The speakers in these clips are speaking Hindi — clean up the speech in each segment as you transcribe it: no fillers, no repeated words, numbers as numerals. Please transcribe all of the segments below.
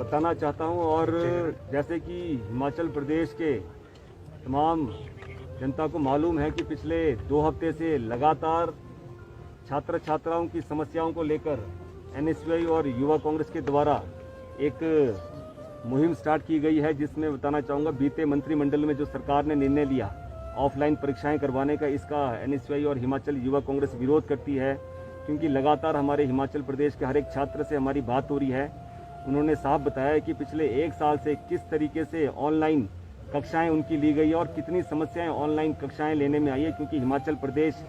बताना चाहता हूं। और जैसे कि हिमाचल प्रदेश के तमाम जनता को मालूम है कि पिछले 2 हफ्ते से लगातार छात्र छात्राओं की समस्याओं को लेकर एनएसयूआई और युवा कांग्रेस के द्वारा एक मुहिम स्टार्ट की गई है, जिसमें बताना चाहूँगा बीते मंत्रिमंडल में जो सरकार ने निर्णय लिया ऑफलाइन परीक्षाएं करवाने का, इसका एनएसयूआई और हिमाचल युवा कांग्रेस विरोध करती है। क्योंकि लगातार हमारे हिमाचल प्रदेश के हर एक छात्र से हमारी बात हो रही है। उन्होंने साफ बताया कि पिछले 1 साल से किस तरीके से ऑनलाइन कक्षाएं उनकी ली गई और कितनी समस्याएं ऑनलाइन कक्षाएं लेने में आई है। क्योंकि हिमाचल प्रदेश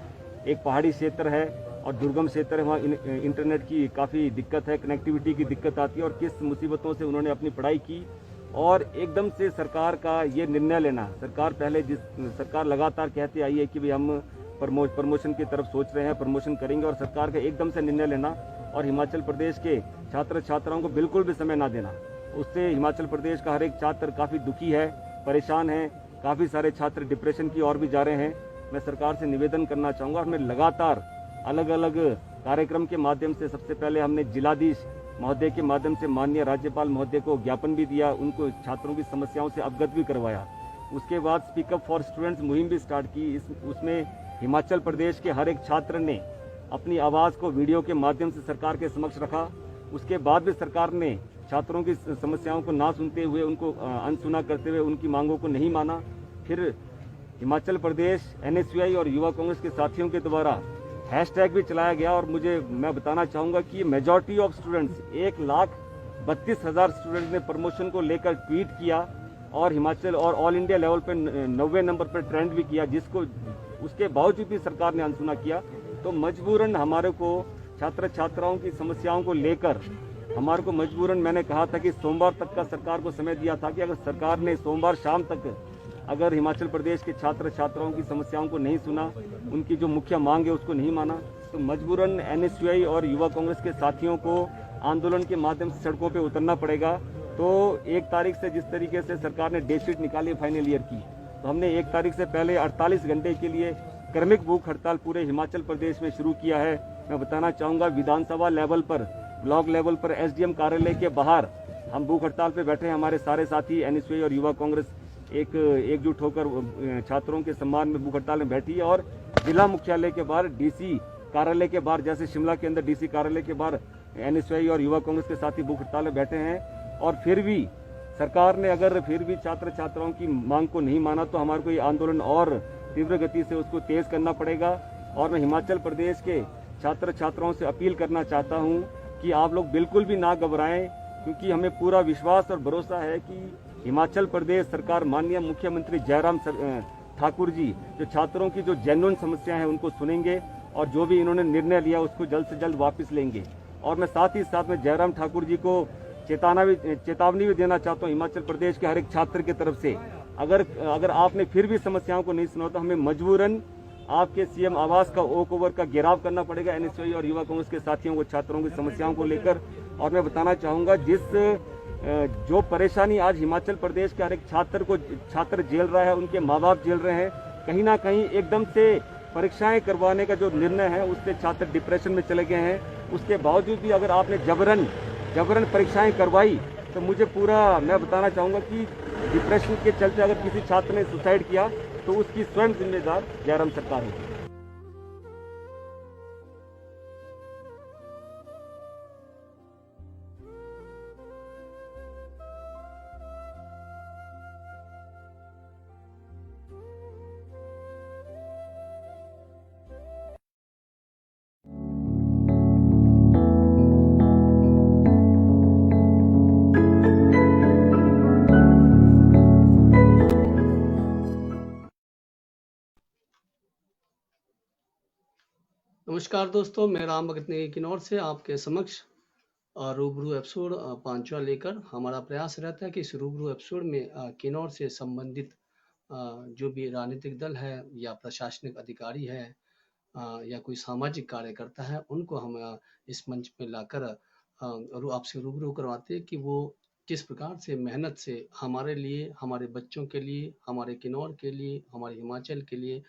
एक पहाड़ी क्षेत्र है और दुर्गम क्षेत्र है, वहाँ इंटरनेट की काफ़ी दिक्कत है, कनेक्टिविटी की दिक्कत आती है। और किस मुसीबतों से उन्होंने अपनी पढ़ाई की और एकदम से सरकार का ये निर्णय लेना। सरकार लगातार कहती आई है कि भाई हम प्रमोशन की तरफ सोच रहे हैं, प्रमोशन करेंगे, और सरकार का एकदम से निर्णय लेना और हिमाचल प्रदेश के छात्र छात्राओं को बिल्कुल भी समय ना देना, उससे हिमाचल प्रदेश का हर एक छात्र काफ़ी दुखी है, परेशान है। काफ़ी सारे छात्र डिप्रेशन की ओर भी जा रहे हैं। मैं सरकार से निवेदन करना चाहूँगा, हमने लगातार अलग अलग कार्यक्रम के माध्यम से, सबसे पहले हमने जिलाधीश महोदय के माध्यम से माननीय राज्यपाल महोदय को ज्ञापन भी दिया, उनको छात्रों की समस्याओं से अवगत भी करवाया। उसके बाद स्पीकअप फॉर स्टूडेंट्स मुहिम भी स्टार्ट की। उसमें हिमाचल प्रदेश के हर एक छात्र ने अपनी आवाज़ को वीडियो के माध्यम से सरकार के समक्ष रखा। उसके बाद भी सरकार ने छात्रों की समस्याओं को ना सुनते हुए, उनको अनसुना करते हुए उनकी मांगों को नहीं माना। फिर हिमाचल प्रदेश एनएसयूआई और युवा कांग्रेस के साथियों के द्वारा हैशटैग भी चलाया गया। और मैं बताना चाहूँगा कि मेजॉरिटी ऑफ स्टूडेंट्स 1,32,000 स्टूडेंट्स ने प्रमोशन को लेकर ट्वीट किया और हिमाचल और ऑल इंडिया लेवल पर 90 नंबर पर ट्रेंड भी किया, जिसको उसके बावजूद भी सरकार ने अनसुना किया। तो मजबूरन हमारे को छात्र छात्राओं की समस्याओं को लेकर हमारे को मजबूरन, मैंने कहा था कि सोमवार तक का सरकार को समय दिया था कि अगर सरकार ने सोमवार शाम तक अगर हिमाचल प्रदेश के छात्र छात्राओं की समस्याओं को नहीं सुना, उनकी जो मुख्य मांग है उसको नहीं माना, तो मजबूरन एनएसयूआई और युवा कांग्रेस के साथियों को आंदोलन के माध्यम से सड़कों पे उतरना पड़ेगा। तो 1 तारीख से जिस तरीके से सरकार ने डेट शीट निकाली फाइनल ईयर की, तो हमने 1 तारीख से पहले 48 घंटे के लिए क्रमिक भूख हड़ताल पूरे हिमाचल प्रदेश में शुरू किया है। मैं बताना चाहूँगा विधानसभा लेवल पर, ब्लॉक लेवल पर एसडीएम कार्यालय के बाहर हम भूख हड़ताल पे बैठे हैं। हमारे सारे साथी एनएसयूआई और युवा कांग्रेस एकजुट होकर छात्रों के सम्मान में भूख हड़ताल में बैठी है। और जिला मुख्यालय के बाहर, डीसी कार्यालय के बाहर, जैसे शिमला के अंदर डीसी कार्यालय के बाहर एनएसयूआई और युवा कांग्रेस के साथी भूख हड़ताल में बैठे हैं। और फिर भी सरकार ने अगर फिर भी छात्र छात्राओं की मांग को नहीं माना, तो हमारे को ये आंदोलन और तीव्र गति से उसको तेज करना पड़ेगा। और मैं हिमाचल प्रदेश के छात्र छात्राओं से अपील करना चाहता हूँ कि आप लोग बिल्कुल भी ना घबराएं, क्योंकि हमें पूरा विश्वास और भरोसा है कि हिमाचल प्रदेश सरकार, माननीय मुख्यमंत्री जयराम ठाकुर जी, जो छात्रों की जो जेन्युइन समस्याएं हैं उनको सुनेंगे और जो भी इन्होंने निर्णय लिया उसको जल्द से जल्द वापस लेंगे। और मैं साथ ही साथ में जयराम ठाकुर जी को चेतावनी भी देना चाहता हूँ हिमाचल प्रदेश के हर एक छात्र की तरफ से, अगर आपने फिर भी समस्याओं को नहीं सुना तो हमें मजबूरन आपके सीएम आवास का ओक ओवर का घेराव करना पड़ेगा एनएसयूआई और युवा कांग्रेस के साथियों को छात्रों की समस्याओं को लेकर। और मैं बताना चाहूँगा जो परेशानी आज हिमाचल प्रदेश के हर एक छात्र झेल रहा है, उनके माँ बाप झेल रहे हैं, कहीं ना कहीं एकदम से परीक्षाएं करवाने का जो निर्णय है उससे छात्र डिप्रेशन में चले गए हैं। उसके बावजूद भी अगर आपने जबरन परीक्षाएं करवाई, तो मैं बताना चाहूँगा कि डिप्रेशन के चलते अगर किसी छात्र ने सुसाइड किया तो उसकी स्वयं जिम्मेदार जयराम सरकार है। नमस्कार दोस्तों, मैं राम भगत नेगी किन्नौर से आपके समक्ष रूबरू एपिसोड 5वां लेकर हमारा प्रयास रहता है कि इस रूबरू एपिसोड में किन्नौर से संबंधित जो भी राजनीतिक दल है या प्रशासनिक अधिकारी है या कोई सामाजिक कार्यकर्ता है, उनको हम इस मंच पे लाकर आपसे रूबरू करवाते हैं कि वो किस प्रकार से मेहनत से हमारे लिए, हमारे बच्चों के लिए, हमारे किन्नौर के लिए, हमारे हिमाचल के लिए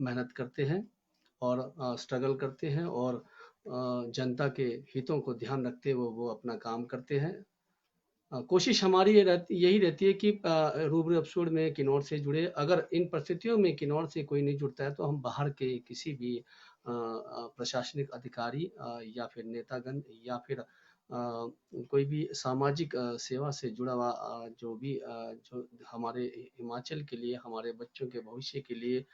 मेहनत करते हैं और स्ट्रगल करते हैं और जनता के हितों को ध्यान रखते हुए वो अपना काम करते हैं। कोशिश हमारी यही रहती है कि रूबरू एपिसोड में किन्नौर से जुड़े। अगर इन परिस्थितियों में किन्नौर से कोई नहीं जुड़ता है तो हम बाहर के किसी भी प्रशासनिक अधिकारी या फिर नेतागण या फिर कोई भी सामाजिक सेवा से जुड़ा हुआ जो हमारे हिमाचल के लिए, हमारे बच्चों के भविष्य के लिए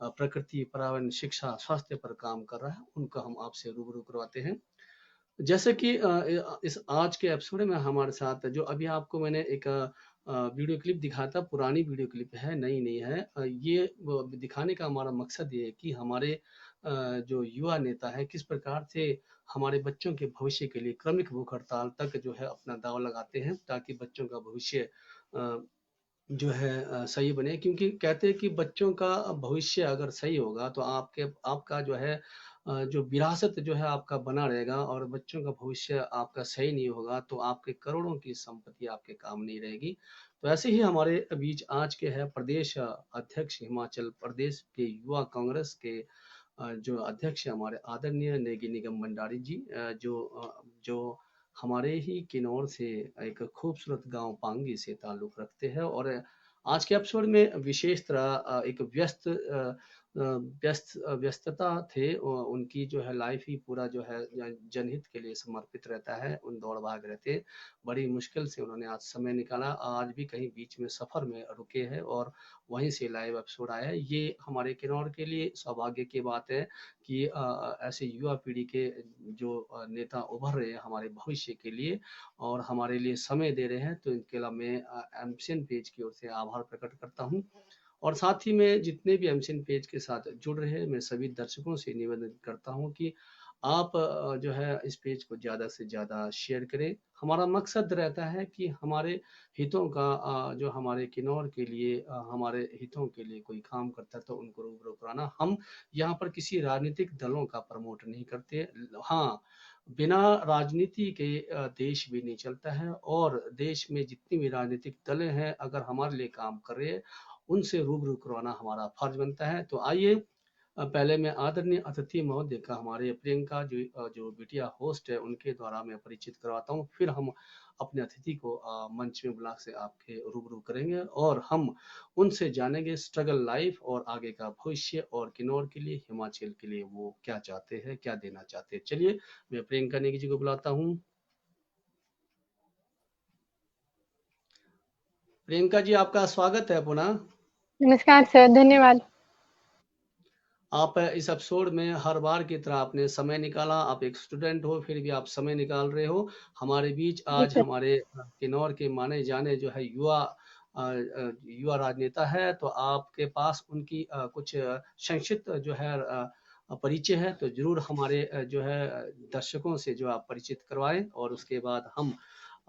प्रकृति, पर्यावरण, शिक्षा, स्वास्थ्य पर काम कर रहा है, उनका हम आपसे रूबरू करवाते हैं। जैसे कि इस आज के एपिसोड में हमारे साथ जो अभी आपको मैंने एक वीडियो क्लिप दिखाया था, पुरानी वीडियो क्लिप है, नई नहीं है। ये दिखाने का हमारा मकसद ये है कि हमारे जो युवा नेता है किस प्रकार से हमारे बच्चों के भविष्य के लिए क्रमिक भूख हड़ताल तक जो है अपना दांव लगाते हैं, ताकि बच्चों का भविष्य जो है सही बने। क्योंकि कहते हैं कि बच्चों का भविष्य अगर सही होगा तो आपका जो है जो विरासत जो है आपका बना रहेगा, और बच्चों का भविष्य आपका सही नहीं होगा तो आपके करोड़ों की संपत्ति आपके काम नहीं रहेगी। तो ऐसे ही हमारे बीच आज के है प्रदेश अध्यक्ष हिमाचल प्रदेश के युवा कांग्रेस के जो अध्यक्ष है हमारे आदरणीय नेगी निगम भंडारी जी, जो हमारे ही किन्नौर से एक खूबसूरत गांव पांगी से ताल्लुक रखते हैं। और आज के एपिसोड में विशेष तरह एक व्यस्तता थे। उनकी जो है लाइफ ही पूरा जो है जनहित के लिए समर्पित रहता है, उन दौड़ भाग रहते। बड़ी मुश्किल से उन्होंने आज समय निकाला, आज भी कहीं बीच में सफर में रुके हैं और वहीं से लाइव एपिसोड आया है। ये हमारे किन्नौर के लिए सौभाग्य की बात है कि ऐसे युवा पीढ़ी के जो नेता उभर रहे हैं हमारे भविष्य के लिए और हमारे लिए समय दे रहे हैं। तो इनके लिए मैं एमसीएन पेज की ओर से आभार प्रकट करता हूं। और साथ ही में जितने भी एमसीएन पेज के साथ जुड़ रहे हैं, मैं सभी दर्शकों से निवेदन करता हूं कि आप जो है इस पेज को ज़्यादा से ज़्यादा शेयर करें। हमारा मकसद रहता है कि हमारे हितों का जो हमारे किन्नौर के लिए हमारे हितों के लिए कोई काम करता है तो उनको रूबरू कराना। हम यहाँ पर किसी राजनीतिक दलों का प्रमोट नहीं करते। हाँ, बिना राजनीति के देश भी नहीं चलता है, और देश में जितनी भी राजनीतिक दलें हैं अगर हमारे लिए काम कर रहे हैं उनसे रूबरू करवाना हमारा फर्ज बनता है। तो आइए पहले मैं आदरणीय अतिथि महोदय का, हमारे प्रियंका जो बिटिया होस्ट है, उनके द्वारा मैं परिचित करवाता हूँ। फिर हम अपने अतिथि को मंच में बुला से आपके रूबरू करेंगे और हम उनसे जानेंगे स्ट्रगल लाइफ और आगे का भविष्य, और किन्नौर के लिए, हिमाचल के लिए वो क्या चाहते हैं, क्या देना चाहते हैं। चलिए मैं प्रियंका नेगी जी को बुलाता हूँ। प्रियंका जी, आपका स्वागत है पुनः। नमस्कार सर, धन्यवाद। आप इस एपिसोड में हर बार की तरह आपने समय निकाला। आप एक स्टूडेंट हो फिर भी आप समय निकाल रहे हो हमारे बीच। आज हमारे किन्नौर के माने जाने जो है युवा राजनेता है, तो आपके पास उनकी कुछ संक्षिप्त जो है परिचय है, तो जरूर हमारे जो है दर्शकों से जो आप परिचित करवाएं, और उसके बाद हम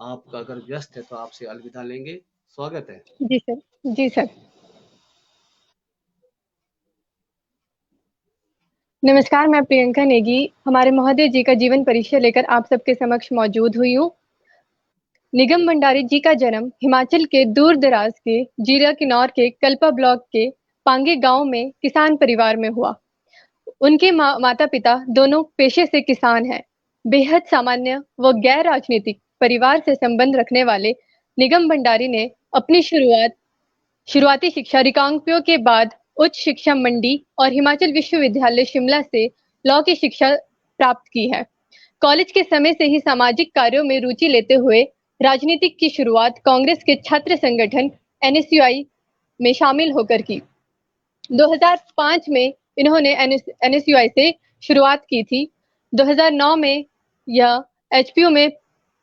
आप अगर व्यस्त है तो आपसे अलविदा लेंगे। स्वागत है। जी सर। जी सर। नमस्कार, मैं प्रियंका नेगी हमारे महोदय जी का जीवन परिचय लेकर आप सबके समक्ष मौजूद हुई हूँ। निगम भंडारी जी का जन्म हिमाचल के दूर दराज के जीरा किन्नौर के कल्पा ब्लॉक के पांगे गांव में किसान परिवार में हुआ। उनके माता पिता दोनों पेशे से किसान हैं। बेहद सामान्य व गैर राजनीतिक परिवार से संबंध रखने वाले निगम भंडारी ने अपनी शुरुआती शिक्षा रिकांगपिओ के बाद उच्च शिक्षा मंडी और हिमाचल विश्वविद्यालय शिमला से लॉ की शिक्षा प्राप्त की है। कॉलेज के समय से ही सामाजिक कार्यों में रुचि लेते हुए राजनीतिक की शुरुआत कांग्रेस के छात्र संगठन एनएसयूआई में शामिल होकर की। 2005 में इन्होंने एनएसयूआई से शुरुआत की थी। 2009 में यह एचपीयू में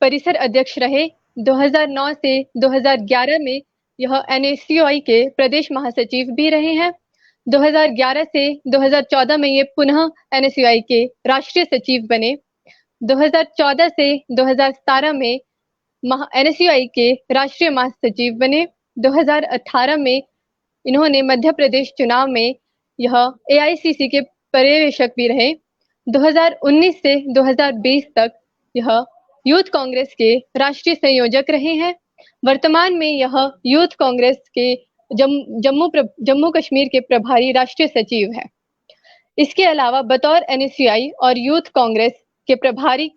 परिसर अध्यक्ष रहे। 2009 से 2011 में यह एनएसयूआई के प्रदेश महासचिव भी रहे हैं। 2011 से 2014 में ये पुनः एनएसयूआई के राष्ट्रीय सचिव बने। 2014 से 2017 में एनएसयूआई के राष्ट्रीय महासचिव बने। 2018 में इन्होंने मध्य प्रदेश चुनाव में यह एआईसीसी के पर्यवेक्षक भी रहे। 2019 से 2020 तक यह यूथ कांग्रेस के राष्ट्रीय संयोजक रहे हैं। वर्तमान में यह यूथ कांग्रेस के जम्मू कश्मीर के प्रभारी राष्ट्रीय सचिव है। इसके अलावा बतौर एनएसयूआई और यूथ कांग्रेस के प्रभारी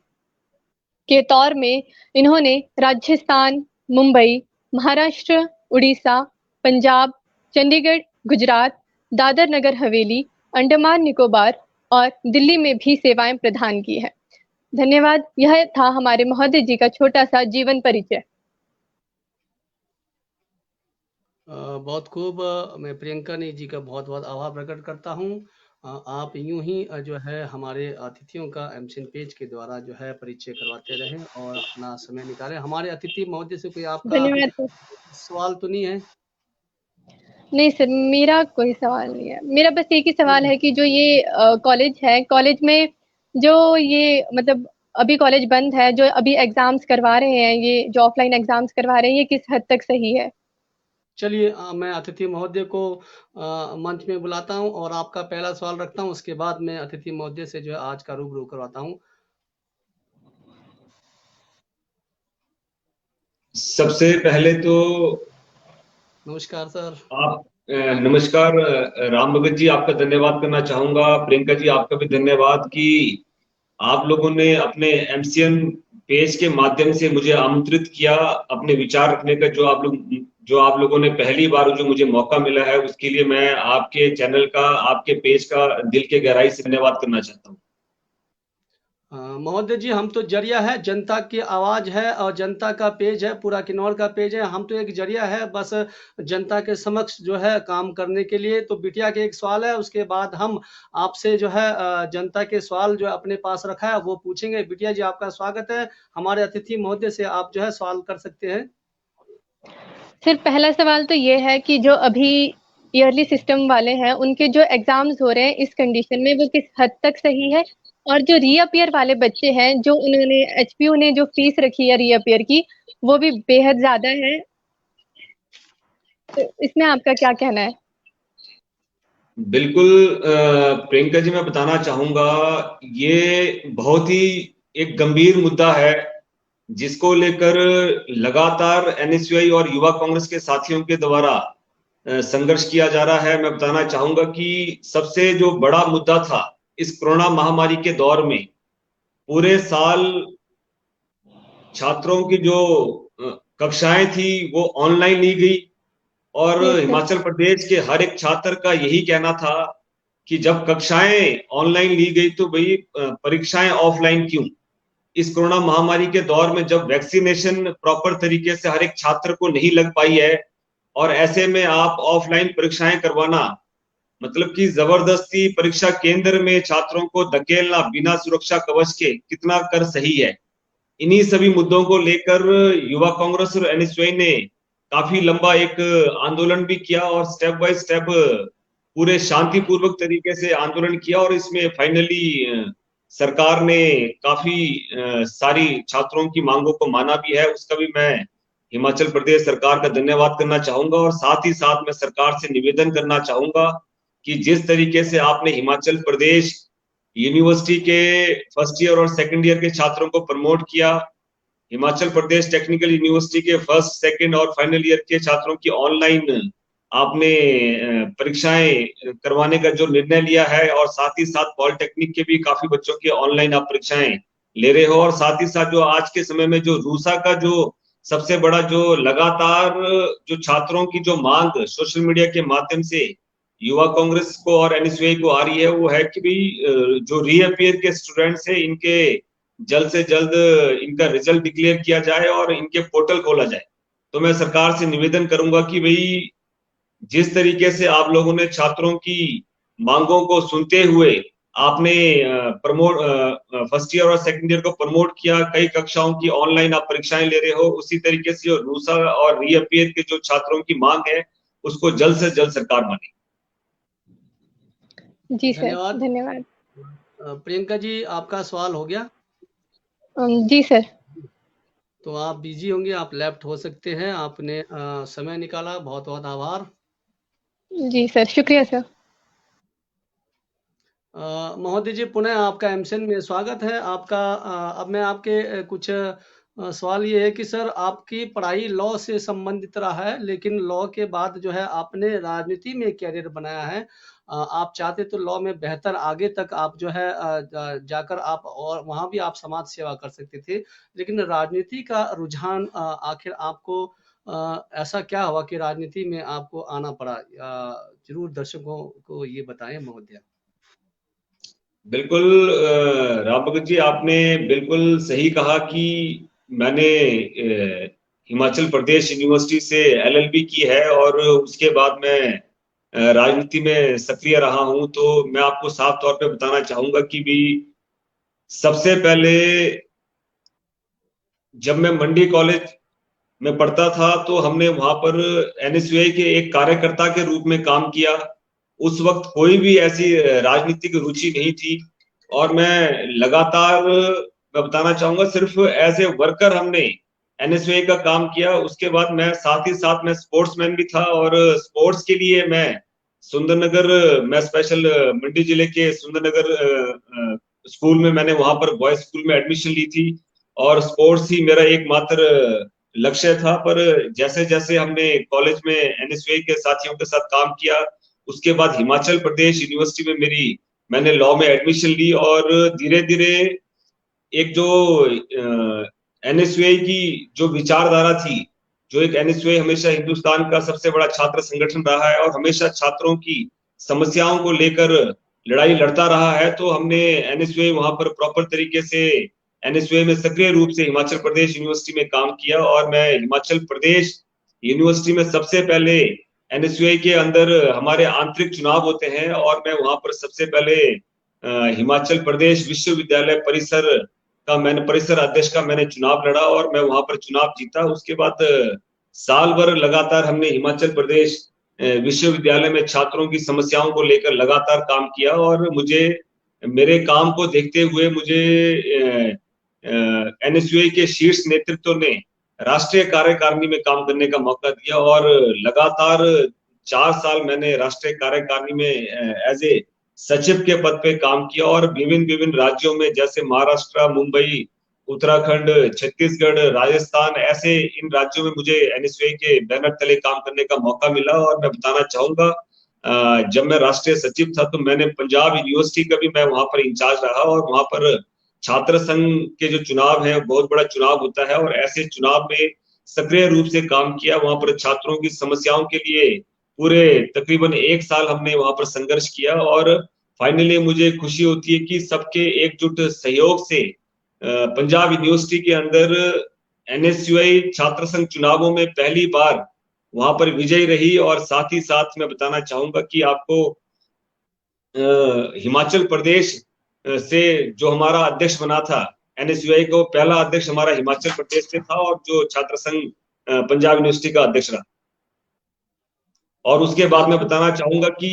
के तौर में इन्होंने राजस्थान, मुंबई, महाराष्ट्र, उड़ीसा, पंजाब, चंडीगढ़, गुजरात, दादर नगर हवेली, अंडमान निकोबार और दिल्ली में भी सेवाएं प्रदान की है। धन्यवाद। यह था हमारे महोदय जी का छोटा सा जीवन परिचय। बहुत खूब। मैं प्रियंका जी का बहुत बहुत आभार प्रकट करता हूँ। आप यूं ही जो है हमारे अतिथियों का एमसीएन पेज के द्वारा जो है परिचय करवाते रहें और अपना समय निकालें। हमारे अतिथि महोदय से कोई आपका धन्यवाद सर। सवाल तो नहीं है? नहीं सर, मेरा कोई सवाल नहीं है। मेरा बस एक ही सवाल है कि जो ये कॉलेज है, कॉलेज में जो ये मतलब अभी कॉलेज बंद है, जो अभी एग्जाम्स करवा रहे हैं, ये जो ऑफलाइन एग्जाम्स करवा रहे हैं, ये किस हद तक सही है? चलिए, मैं अतिथि महोदय को मंच में बुलाता हूं और आपका पहला सवाल रखता हूं। उसके बाद मैं अतिथि महोदय से जो है आज का रूबरू करवाता हूं। सबसे पहले तो नमस्कार सर। आप नमस्कार राम भगत जी, आपका धन्यवाद करना चाहूंगा। प्रियंका जी, आपका भी धन्यवाद कि आप लोगों ने अपने एमसीएन पेज के माध्यम से मुझे आमंत्रित किया अपने विचार रखने का। जो आप लोगों ने पहली बार जो मुझे मौका मिला है, उसके लिए मैं आपके चैनल का, आपके पेज का दिल के गहराई से धन्यवाद करना चाहता हूँ। महोदय जी, हम तो जरिया है, जनता की आवाज है और जनता का पेज है, पूरा किन्नौर का पेज है। हम तो एक जरिया है बस जनता के समक्ष जो है काम करने के लिए। तो बिटिया के एक सवाल है, उसके बाद हम आपसे जो है जनता के सवाल जो अपने पास रखा है वो पूछेंगे। बिटिया जी, आपका स्वागत है। हमारे अतिथि महोदय से आप जो है सवाल कर सकते हैं। सर, पहला सवाल तो ये है कि जो अभी ईयरली सिस्टम वाले हैं, उनके जो एग्जाम्स हो रहे हैं इस कंडीशन में, वो किस हद तक सही है? और जो रीअपियर वाले बच्चे हैं, जो उन्होंने एचपीयू ने जो फीस रखी है रीअपियर की, वो भी बेहद ज्यादा है। तो इसमें आपका क्या कहना है? बिल्कुल प्रियंका जी, मैं बताना चाहूंगा, ये बहुत ही एक गंभीर मुद्दा है जिसको लेकर लगातार एनएसयूआई और युवा कांग्रेस के साथियों के द्वारा संघर्ष किया जा रहा है। मैं बताना चाहूंगा कि सबसे जो बड़ा मुद्दा था इस कोरोना महामारी के दौर में, पूरे साल छात्रों की जो कक्षाएं थी वो ऑनलाइन ली गई और यस सर। हिमाचल प्रदेश के हर एक छात्र का यही कहना था कि जब कक्षाएं ऑनलाइन ली गई तो भाई परीक्षाएं ऑफलाइन क्यों? इस कोरोना महामारी के दौर में जब वैक्सीनेशन प्रॉपर तरीके से हर एक छात्र को नहीं लग पाई है और ऐसे में आप ऑफलाइन परीक्षाएं करवाना मतलब कि जबरदस्ती परीक्षा केंद्र में छात्रों को धकेलना बिना सुरक्षा कवच के कितना कर सही है? इन्हीं सभी मुद्दों को लेकर युवा कांग्रेस और एनएसयूआई ने काफी लंबा एक आंदोलन भी किया और स्टेप बाय स्टेप पूरे शांतिपूर्वक तरीके से आंदोलन किया और इसमें फाइनली सरकार ने काफी सारी छात्रों की मांगों को माना भी है। उसका भी मैं हिमाचल प्रदेश सरकार का धन्यवाद करना चाहूंगा और साथ ही साथ मैं सरकार से निवेदन करना चाहूंगा कि जिस तरीके से आपने हिमाचल प्रदेश यूनिवर्सिटी के फर्स्ट ईयर और सेकंड ईयर के छात्रों को प्रमोट किया, हिमाचल प्रदेश टेक्निकल यूनिवर्सिटी के फर्स्ट, सेकंड और फाइनल ईयर के छात्रों की ऑनलाइन आपने परीक्षाएं करवाने का जो निर्णय लिया है और साथ ही साथ पॉलिटेक्निक के भी काफी बच्चों की ऑनलाइन आप परीक्षाएं ले रहे हो और साथ ही साथ जो आज के समय में जो रूसा का जो सबसे बड़ा जो लगातार जो छात्रों की जो मांग सोशल मीडिया के माध्यम से युवा कांग्रेस को और एनएसयूआई को आ रही है, वो है कि भाई जो रीअपियर के स्टूडेंट्स है इनके जल्द से जल्द इनका रिजल्ट डिक्लेयर किया जाए और इनके पोर्टल खोला जाए। तो मैं सरकार से निवेदन करूंगा कि भाई जिस तरीके से आप लोगों ने छात्रों की मांगों को सुनते हुए आपने प्रमोट फर्स्ट ईयर और सेकंड ईयर को प्रमोट किया, कई कक्षाओं की ऑनलाइन आप परीक्षाएं ले रहे हो, उसी तरीके से जो रूसा और रीअपियर के जो छात्रों की मांग है उसको जल्द से जल्द सरकार माने। जी सर, धन्यवाद। धन्यवाद। प्रियंका जी, आपका सवाल हो गया? जी सर। तो आप बिजी होंगे, आप लेफ्ट हो सकते हैं। आपने समय निकाला, बहुत बहुत आभार। जी सर, शुक्रिया सर। महोदय जी, पुनः आपका एमसीएन में स्वागत है आपका। अब मैं आपके कुछ सवाल ये है कि सर, आपकी पढ़ाई लॉ से संबंधित रहा है, लेकिन लॉ के बाद जो है आपने राजनीति में कैरियर बनाया है। आप चाहते तो लॉ में बेहतर आगे तक आप जो है जाकर आप और वहाँ भी आप समाज सेवा कर सकते थे, लेकिन राजनीति का रुझान आखिर आपको ऐसा क्या हुआ कि राजनीति में आपको आना पड़ा? जरूर दर्शकों को ये बताएं महोदय। बिल्कुल राम भगत जी, आपने बिल्कुल सही कहा कि मैंने हिमाचल प्रदेश यूनिवर्सिटी से एलएलबी की है और उसके बाद मैं राजनीति में सक्रिय रहा हूं। तो मैं आपको साफ तौर पे बताना चाहूंगा कि भी सबसे पहले जब मैं मंडी कॉलेज में पढ़ता था तो हमने वहां पर एनएसयूआई के एक कार्यकर्ता के रूप में काम किया। उस वक्त कोई भी ऐसी राजनीतिक रुचि नहीं थी और मैं लगातार, मैं बताना चाहूंगा, सिर्फ एज ए वर्कर हमने एनएसयूआई का काम किया। उसके बाद मैं साथ ही साथ मैं स्पोर्ट्समैन भी था और स्पोर्ट्स के लिए मैं सुंदरनगर, मैं स्पेशल मंडी जिले के सुंदरनगर स्कूल में, मैंने वहां पर बॉयज स्कूल में एडमिशन ली थी और स्पोर्ट्स ही मेरा एकमात्र लक्ष्य था। पर जैसे जैसे हमने कॉलेज में एनएसयूआई के साथियों के साथ काम किया, उसके बाद हिमाचल प्रदेश यूनिवर्सिटी में मैंने लॉ में एडमिशन ली और धीरे धीरे एक जो एनएसयूआई की जो विचारधारा थी, जो एक एनएसयूआई हमेशा हिंदुस्तान का सबसे बड़ा छात्र संगठन रहा है और हमेशा छात्रों की समस्याओं को लेकर लड़ाई लड़ता रहा है, तो हमने एनएसयूआई वहां पर प्रॉपर तरीके से एनएसयूआई में सक्रिय रूप से हिमाचल प्रदेश यूनिवर्सिटी में काम किया। और मैं हिमाचल प्रदेश यूनिवर्सिटी में सबसे पहले एनएसयूआई के अंदर हमारे आंतरिक चुनाव होते हैं और मैं वहां पर सबसे पहले हिमाचल प्रदेश विश्वविद्यालय परिसर अध्यक्ष का मैंने चुनाव लड़ा और मैं वहां पर चुनाव जीता। उसके बाद साल भर लगातार हमने हिमाचल प्रदेश विश्वविद्यालय में छात्रों की समस्याओं को लेकर लगातार काम किया और मुझे, मेरे काम को देखते हुए मुझे एनएसयूआई के शीर्ष नेतृत्व ने राष्ट्रीय कार्यकारिणी में काम करने का मौका दिया और लगातार 4 साल मैंने राष्ट्रीय कार्यकारिणी में एज ए सचिव के पद पे काम किया और विभिन्न विभिन्न राज्यों में, जैसे महाराष्ट्र, मुंबई, उत्तराखंड, छत्तीसगढ़, राजस्थान, ऐसे इन राज्यों में मुझे एनएसयूआई के बैनर तले काम करने का मौका मिला। और मैं बताना चाहूंगा, जब मैं राष्ट्रीय सचिव था तो मैंने पंजाब यूनिवर्सिटी का भी मैं वहां पर इंचार्ज रहा और वहां पर छात्र संघ के जो चुनाव है बहुत बड़ा चुनाव होता है और ऐसे चुनाव में सक्रिय रूप से काम किया। वहां पर छात्रों की समस्याओं के लिए पूरे तकरीबन 1 साल हमने वहां पर संघर्ष किया और फाइनली मुझे खुशी होती है कि सबके एकजुट सहयोग से पंजाब यूनिवर्सिटी के अंदर एनएसयूआई छात्र संघ चुनावों में पहली बार वहां पर विजयी रही। और साथ ही साथ मैं बताना चाहूंगा कि आपको हिमाचल प्रदेश से जो हमारा अध्यक्ष बना था एनएसयूआई को, पहला अध्यक्ष हमारा हिमाचल प्रदेश से था और जो छात्र संघ पंजाब यूनिवर्सिटी का अध्यक्ष रहा। और उसके बाद मैं बताना चाहूंगा कि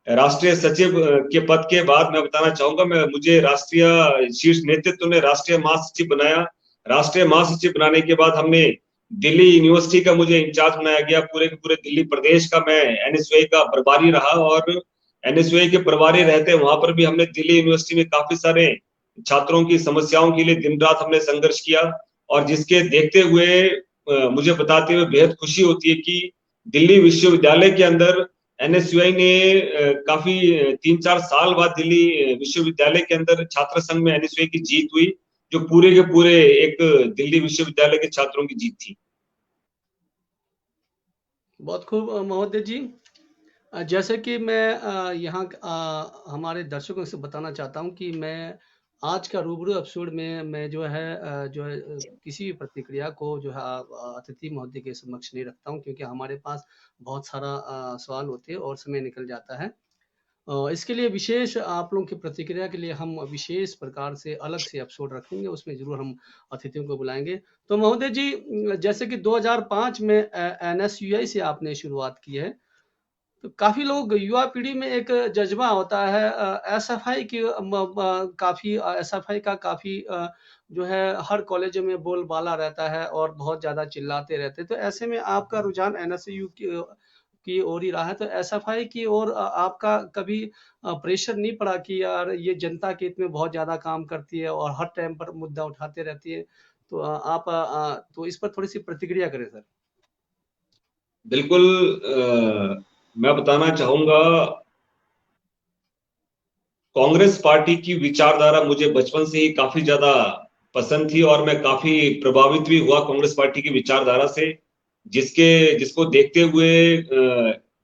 राष्ट्रीय सचिव के पद के बाद मैं बताना चाहूंगा, मुझे राष्ट्रीय शीर्ष नेतृत्व ने राष्ट्रीय महासचिव बनाया। राष्ट्रीय महासचिव बनाने के बाद हमने दिल्ली यूनिवर्सिटी का मुझे इंचार्ज बनाया गया। पूरे के पूरे दिल्ली प्रदेश का मैं एनएसयूआई का प्रभारी रहा और एनएसयूआई के प्रभारी रहते वहां पर भी हमने दिल्ली यूनिवर्सिटी में काफी सारे छात्रों की समस्याओं के लिए दिन रात हमने संघर्ष किया और जिसके देखते हुए मुझे बताते हुए बेहद खुशी होती है कि दिल्ली विश्वविद्यालय के अंदर एनएसयूआई ने काफी 3-4 साल बाद दिल्ली विश्वविद्यालय के अंदर छात्र संघ में एनएसयूआई की जीत हुई, जो पूरे के पूरे एक दिल्ली विश्वविद्यालय के छात्रों की जीत थी। बहुत खूब महोदय जी। जैसे कि मैं यहाँ हमारे दर्शकों से बताना चाहता हूँ कि मैं आज का रूबरू एपिसोड में मैं जो है किसी भी प्रतिक्रिया को जो है अतिथि महोदय के समक्ष नहीं रखता हूँ, क्योंकि हमारे पास बहुत सारा सवाल होते हैं और समय निकल जाता है। इसके लिए विशेष आप लोगों की प्रतिक्रिया के लिए हम विशेष प्रकार से अलग से एपिसोड रखेंगे, उसमें जरूर हम अतिथियों को बुलाएंगे। तो महोदय जी, जैसे कि 2005 में एनएसयूआई से आपने शुरुआत की है, तो काफी लोग, युवा पीढ़ी में एक जज्बा होता है एसएफआई की, काफी एसएफआई का काफी जो है हर कॉलेज में बोलबाला रहता है और बहुत ज्यादा चिल्लाते रहते हैं। तो ऐसे में आपका रुझान एनएसयू की ओर ही रहा है, तो एसएफआई की ओर आपका कभी प्रेशर नहीं पड़ा कि यार ये जनता के हित में बहुत ज्यादा काम करती है और हर टाइम पर मुद्दा उठाते रहती है? तो आप तो इस पर थोड़ी सी प्रतिक्रिया करें सर। बिल्कुल, मैं बताना चाहूंगा कांग्रेस पार्टी की विचारधारा मुझे बचपन से ही काफी ज्यादा पसंद थी और मैं काफी प्रभावित भी हुआ कांग्रेस पार्टी की विचारधारा से, जिसको देखते हुए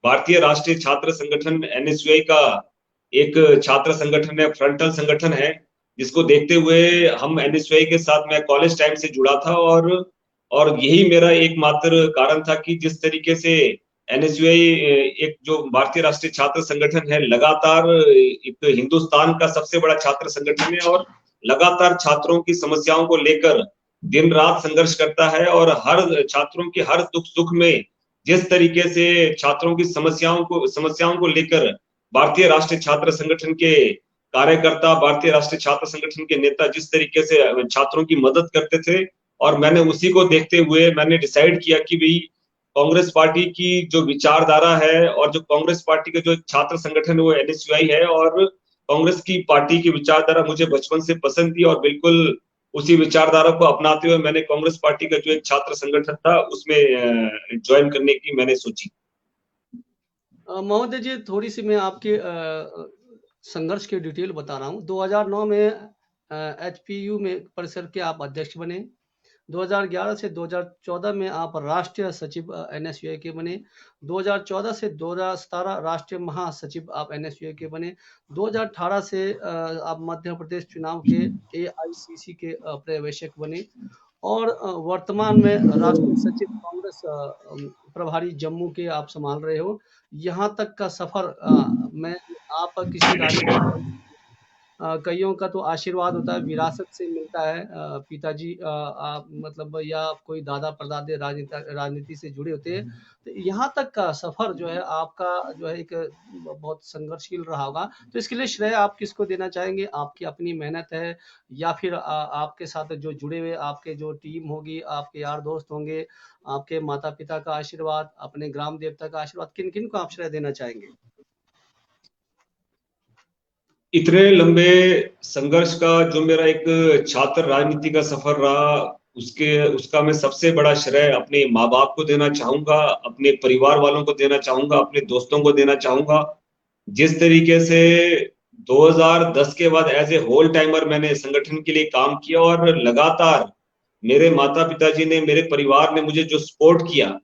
भारतीय राष्ट्रीय छात्र संगठन एनएसयूआई का एक छात्र संगठन है, फ्रंटल संगठन है, जिसको देखते हुए हम एनएसयूआई के साथ मैं कॉलेज टाइम से जुड़ा था और यही मेरा एकमात्र कारण था कि जिस तरीके से एनएसयूआई एक जो भारतीय राष्ट्रीय छात्र संगठन है, लगातार एक हिंदुस्तान का सबसे बड़ा छात्र संगठन है और लगातार छात्रों की समस्याओं को लेकर दिन रात संघर्ष करता है और हर छात्रों की हर दुख सुख में जिस तरीके से छात्रों की समस्याओं को लेकर भारतीय राष्ट्रीय छात्र संगठन के कार्यकर्ता, भारतीय राष्ट्रीय छात्र संगठन के नेता जिस तरीके से छात्रों की मदद करते थे, और मैंने उसी को देखते हुए मैंने डिसाइड किया कि भाई कांग्रेस पार्टी की जो विचारधारा है और जो कांग्रेस पार्टी का जो छात्र संगठन है वो एनएसयूआई है, और कांग्रेस की पार्टी की विचारधारा मुझे बचपन से पसंद थी और बिल्कुल उसी विचारधारा को अपनाते हुए मैंने कांग्रेस पार्टी का जो एक छात्र संगठन था उसमें ज्वाइन करने की मैंने सोची। महोदय जी, थोड़ी सी मैं आपके संघर्ष की डिटेल बता रहा हूँ। 2009 में एचपीयू में परिसर के आप अध्यक्ष बने। 2011 से 2014 में आप राष्ट्रीय सचिव एनएसयूआई के बने। 2014 से 2017 राष्ट्रीय महासचिव आप एनएसयूआई के बने। 2018 से आप मध्य प्रदेश चुनाव के एआईसीसी के पर्यवेक्षक बने और वर्तमान में राष्ट्रीय सचिव कांग्रेस प्रभारी जम्मू के आप संभाल रहे हो। यहाँ तक का सफर में आप किसी राजनीतिक कईयों का तो आशीर्वाद होता है, विरासत से मिलता है, पिताजी मतलब या कोई दादा परदादे राजनीति से जुड़े होते हैं। तो यहाँ तक का सफर जो है आपका जो है एक बहुत संघर्षशील रहा होगा, तो इसके लिए श्रेय आप किसको देना चाहेंगे? आपकी अपनी मेहनत है या फिर आपके साथ जो जुड़े हुए आपके जो टीम होगी, आपके यार दोस्त होंगे, आपके माता पिता का आशीर्वाद, अपने ग्राम देवता का आशीर्वाद, किन किन को आप श्रेय देना चाहेंगे? इतने लंबे संघर्ष का जो मेरा एक छात्र राजनीति का सफर रहा, उसका मैं सबसे बड़ा श्रेय अपने माँ बाप को देना चाहूंगा, अपने परिवार वालों को देना चाहूंगा, अपने दोस्तों को देना चाहूंगा। जिस तरीके से 2010 के बाद एज ए होल टाइमर मैंने संगठन के लिए काम किया और लगातार मेरे माता पिताजी ने, मेरे परिवार ने मुझे जो सपोर्ट किया,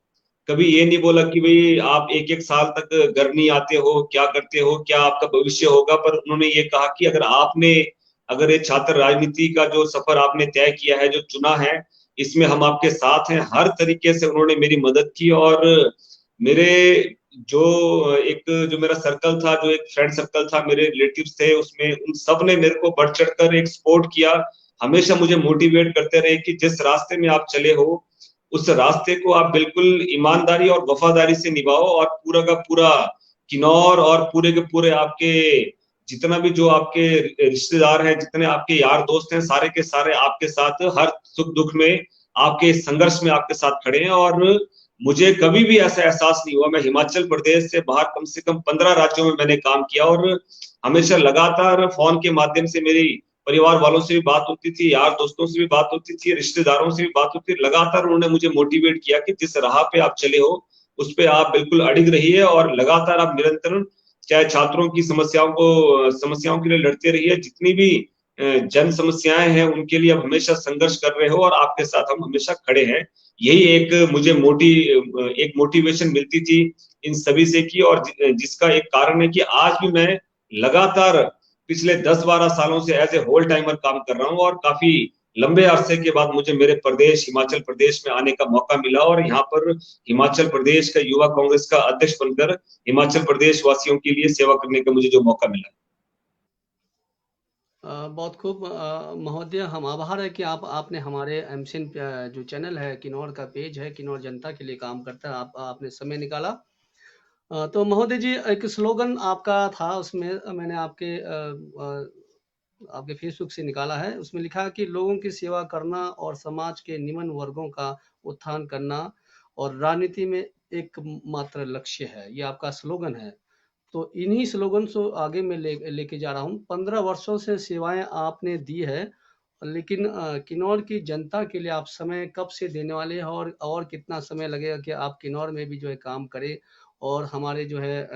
कभी ये नहीं बोला कि भाई आप एक एक साल तक घर नहीं आते हो, क्या करते हो, क्या आपका भविष्य होगा, पर उन्होंने ये कहा कि अगर ये छात्र राजनीति का जो सफर आपने तय किया है, जो चुना है, इसमें हम आपके साथ हैं। हर तरीके से उन्होंने मेरी मदद की और मेरे जो मेरा सर्कल था, जो एक फ्रेंड सर्कल था, मेरे रिलेटिव्स थे, उसमें उन सब ने मेरे को बढ़ चढ़कर एक सपोर्ट किया, हमेशा मुझे मोटिवेट करते रहे कि जिस रास्ते में आप चले हो उस रास्ते को आप बिल्कुल ईमानदारी और वफादारी से निभाओ और पूरा का पूरा किन्नौर और पूरे के पूरे आपके जितना भी जो आपके रिश्तेदार हैं, जितने आपके यार दोस्त हैं, सारे के सारे आपके साथ हर सुख दुख में, आपके संघर्ष में आपके साथ खड़े हैं। और मुझे कभी भी ऐसा एहसास नहीं हुआ, मैं हिमाचल प्रदेश से बाहर कम से कम 15 राज्यों में मैंने काम किया और हमेशा लगातार फोन के माध्यम से मेरी परिवार वालों से भी बात होती थी, यार दोस्तों से भी बात होती थी, रिश्तेदारों से भी बात होती थी। लगातार उन्होंने मुझे मोटिवेट किया कि जिस राह पे आप चले हो उस पे आप बिल्कुल अडिग रहिए और लगातार आप निरंतर चाहे छात्रों की समस्याओं के लिए लड़ते रहिए, जितनी भी जन समस्याएं हैं उनके लिए आप हमेशा संघर्ष कर रहे हो और आपके साथ हम हमेशा खड़े हैं। यही एक मुझे एक मोटिवेशन मिलती थी इन सभी से की, और जिसका एक कारण है कि आज भी मैं लगातार पिछले 10-12 सालों से एज ए होल टाइमर काम कर रहा हूं और काफी लंबे अरसे के बाद मुझे मेरे प्रदेश हिमाचल प्रदेश में आने का मौका मिला और यहाँ पर हिमाचल प्रदेश का युवा कांग्रेस का अध्यक्ष बनकर हिमाचल प्रदेश वासियों के लिए सेवा करने का मुझे जो मौका मिला। बहुत खूब महोदय, हम आभार है कि आपने हमारे एमसिन जो चैनल है, किन्नौर का पेज है, किन्नौर जनता के लिए काम करता है, आपने समय निकाला। तो महोदय जी, एक स्लोगन आपका था, उसमें मैंने आपके फेसबुक से निकाला है, उसमें लिखा है कि लोगों की सेवा करना और समाज के निम्न वर्गों का उत्थान करना और राजनीति में एक मात्र लक्ष्य है। ये आपका स्लोगन है। तो इन्हीं स्लोगन को आगे मैं लेके जा रहा हूँ। 15 वर्षों से सेवाएं आपने दी है, लेकिन किन्नौर की जनता के लिए आप समय कब से देने वाले हैं और कितना समय लगेगा कि आप किन्नौर में भी जो है काम करें और हमारे जो है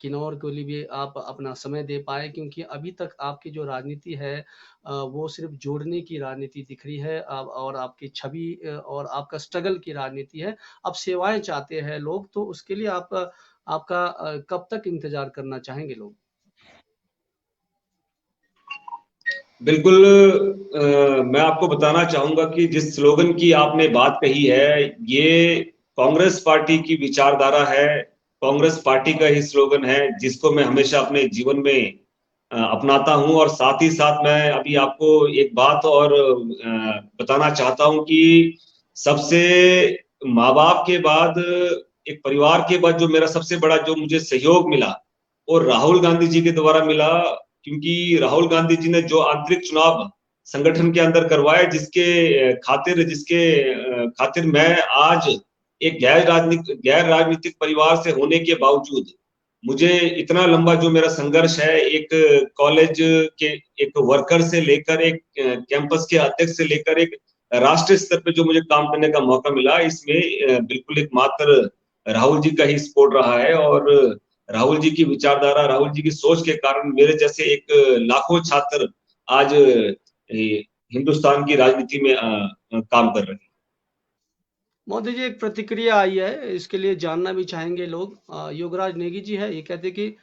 किन्नौर के लिए भी आप अपना समय दे पाए, क्योंकि अभी तक आपकी जो राजनीति है वो सिर्फ जोड़ने की राजनीति दिख रही है, और आपकी छवि और आपका स्ट्रगल की राजनीति है। अब सेवाएं चाहते हैं लोग, तो उसके लिए आपका कब तक इंतजार करना चाहेंगे लोग? बिल्कुल। मैं आपको बताना चाहूंगा कि जिस स्लोगन की आपने बात कही है, ये कांग्रेस पार्टी की विचारधारा है, कांग्रेस पार्टी का ही स्लोगन है, जिसको मैं हमेशा अपने जीवन में अपनाता हूं। और साथ ही साथ मैं अभी आपको एक बात और बताना चाहता हूं कि सबसे माँ बाप के बाद, एक परिवार के बाद, जो मेरा सबसे बड़ा जो मुझे सहयोग मिला वो राहुल गांधी जी के द्वारा मिला। क्योंकि राहुल गांधी जी ने जो आंतरिक चुनाव संगठन के अंदर करवाए, जिसके खातिर मैं आज एक गैर राजनीतिक परिवार से होने के बावजूद मुझे इतना लंबा जो मेरा संघर्ष है, एक कॉलेज के एक वर्कर से लेकर, एक कैंपस के अध्यक्ष से लेकर, एक राष्ट्रीय स्तर पे जो मुझे काम करने का मौका मिला, इसमें बिल्कुल एक मात्र राहुल जी का ही सपोर्ट रहा है। और राहुल जी की विचारधारा, राहुल जी की सोच के कारण मेरे जैसे एक लाखों छात्र आज हिंदुस्तान की राजनीति में काम कर रहे हैं। मोदी जी, एक प्रतिक्रिया आई है, इसके लिए जानना भी चाहेंगे लोग। योगराज नेगी जी है, ये कहते कि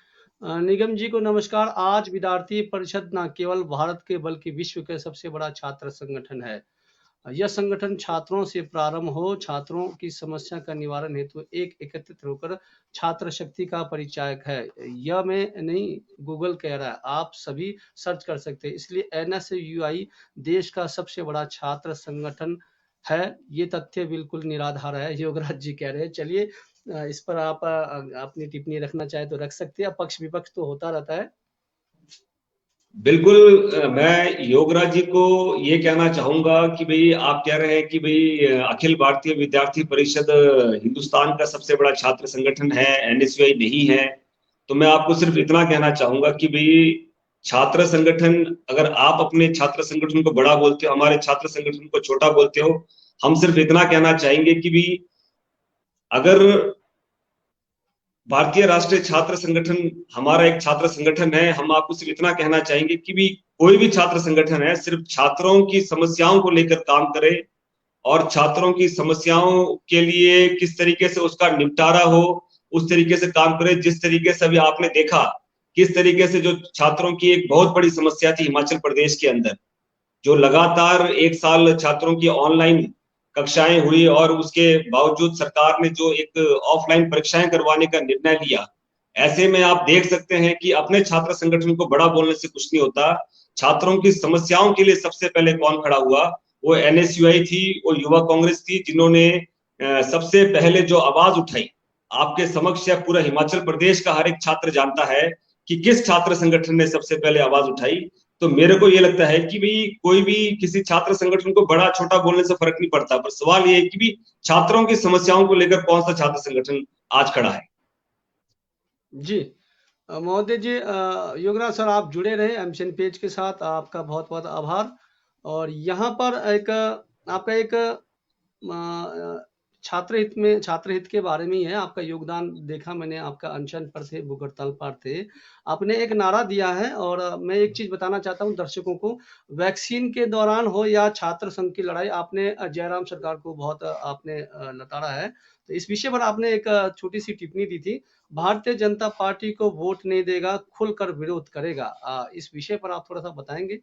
निगम जी को नमस्कार। आज विद्यार्थी परिषद न केवल भारत के बल्कि विश्व के सबसे बड़ा छात्र संगठन है। यह संगठन छात्रों से प्रारंभ हो, छात्रों की समस्या का निवारण हेतु एक एकत्रित होकर छात्र शक्ति का परिचायक है। यह मैं नहीं, गूगल कह रहा है, आप सभी सर्च कर सकते हैं। इसलिए NSUI देश का सबसे बड़ा छात्र संगठन है। ये तथ्य बिल्कुल निराधार है, योगराज जी कह रहे हैं। चलिए, इस पर आप अपनी टिप्पणी रखना चाहे तो रख सकते हैं। पक्ष विपक्ष तो होता रहता है। बिल्कुल। मैं योगराज जी को ये कहना चाहूंगा कि भाई, आप कह रहे हैं कि भाई अखिल भारतीय विद्यार्थी परिषद हिंदुस्तान का सबसे बड़ा छात्र संगठन है, NSUI नहीं है। तो मैं आपको सिर्फ इतना कहना चाहूंगा कि भाई, छात्र संगठन, अगर आप अपने छात्र संगठन को बड़ा बोलते हो, हमारे छात्र संगठन को छोटा बोलते हो, हम सिर्फ इतना कहना चाहेंगे कि भाई, अगर भारतीय राष्ट्रीय छात्र संगठन हमारा एक छात्र संगठन है, हम आपको सिर्फ इतना कहना चाहेंगे कि भी कोई भी छात्र संगठन है, सिर्फ छात्रों की समस्याओं को लेकर काम करे और छात्रों की समस्याओं के लिए किस तरीके से उसका निपटारा हो, उस तरीके से काम करे। जिस तरीके से अभी आपने देखा, किस तरीके से जो छात्रों की एक बहुत बड़ी समस्या थी हिमाचल प्रदेश के अंदर, जो लगातार एक साल छात्रों की ऑनलाइन कक्षाएं हुई और उसके बावजूद सरकार ने जो एक ऑफलाइन परीक्षाएं करवाने का निर्णय लिया, ऐसे में आप देख सकते हैं कि अपने छात्र संगठन को बड़ा बोलने से कुछ नहीं होता। छात्रों की समस्याओं के लिए सबसे पहले कौन खड़ा हुआ? वो NSUI थी, वो युवा कांग्रेस थी, जिन्होंने सबसे पहले जो आवाज उठाई। आपके समक्ष पूरा हिमाचल प्रदेश का हर एक छात्र जानता है कि किस छात्र संगठन ने सबसे पहले आवाज उठाई। तो मेरे को ये लगता है कि भाई, कोई भी किसी छात्र संगठन को बड़ा छोटा बोलने से फर्क नहीं पड़ता, पर सवाल ये है कि भी छात्रों की समस्याओं को लेकर कौन सा छात्र संगठन आज खड़ा है। जी महोदय जी, योगराज सर, आप जुड़े रहे एमसीएन पेज के साथ, आपका बहुत बहुत आभार। और यहाँ पर आपका एक छात्र हित के बारे में ही है। आपका योगदान देखा मैंने, आपका अनशन पर थे, भूख हड़ताल पर थे, आपने एक नारा दिया है। और मैं एक चीज बताना चाहता हूँ दर्शकों को, वैक्सीन के दौरान हो या छात्र संघ की लड़ाई, आपने जयराम सरकार को बहुत आपने लताड़ा है। तो इस विषय पर आपने एक छोटी सी टिप्पणी दी थी, भारतीय जनता पार्टी को वोट नहीं देगा, खुलकर विरोध करेगा। इस विषय पर आप थोड़ा सा बताएंगे?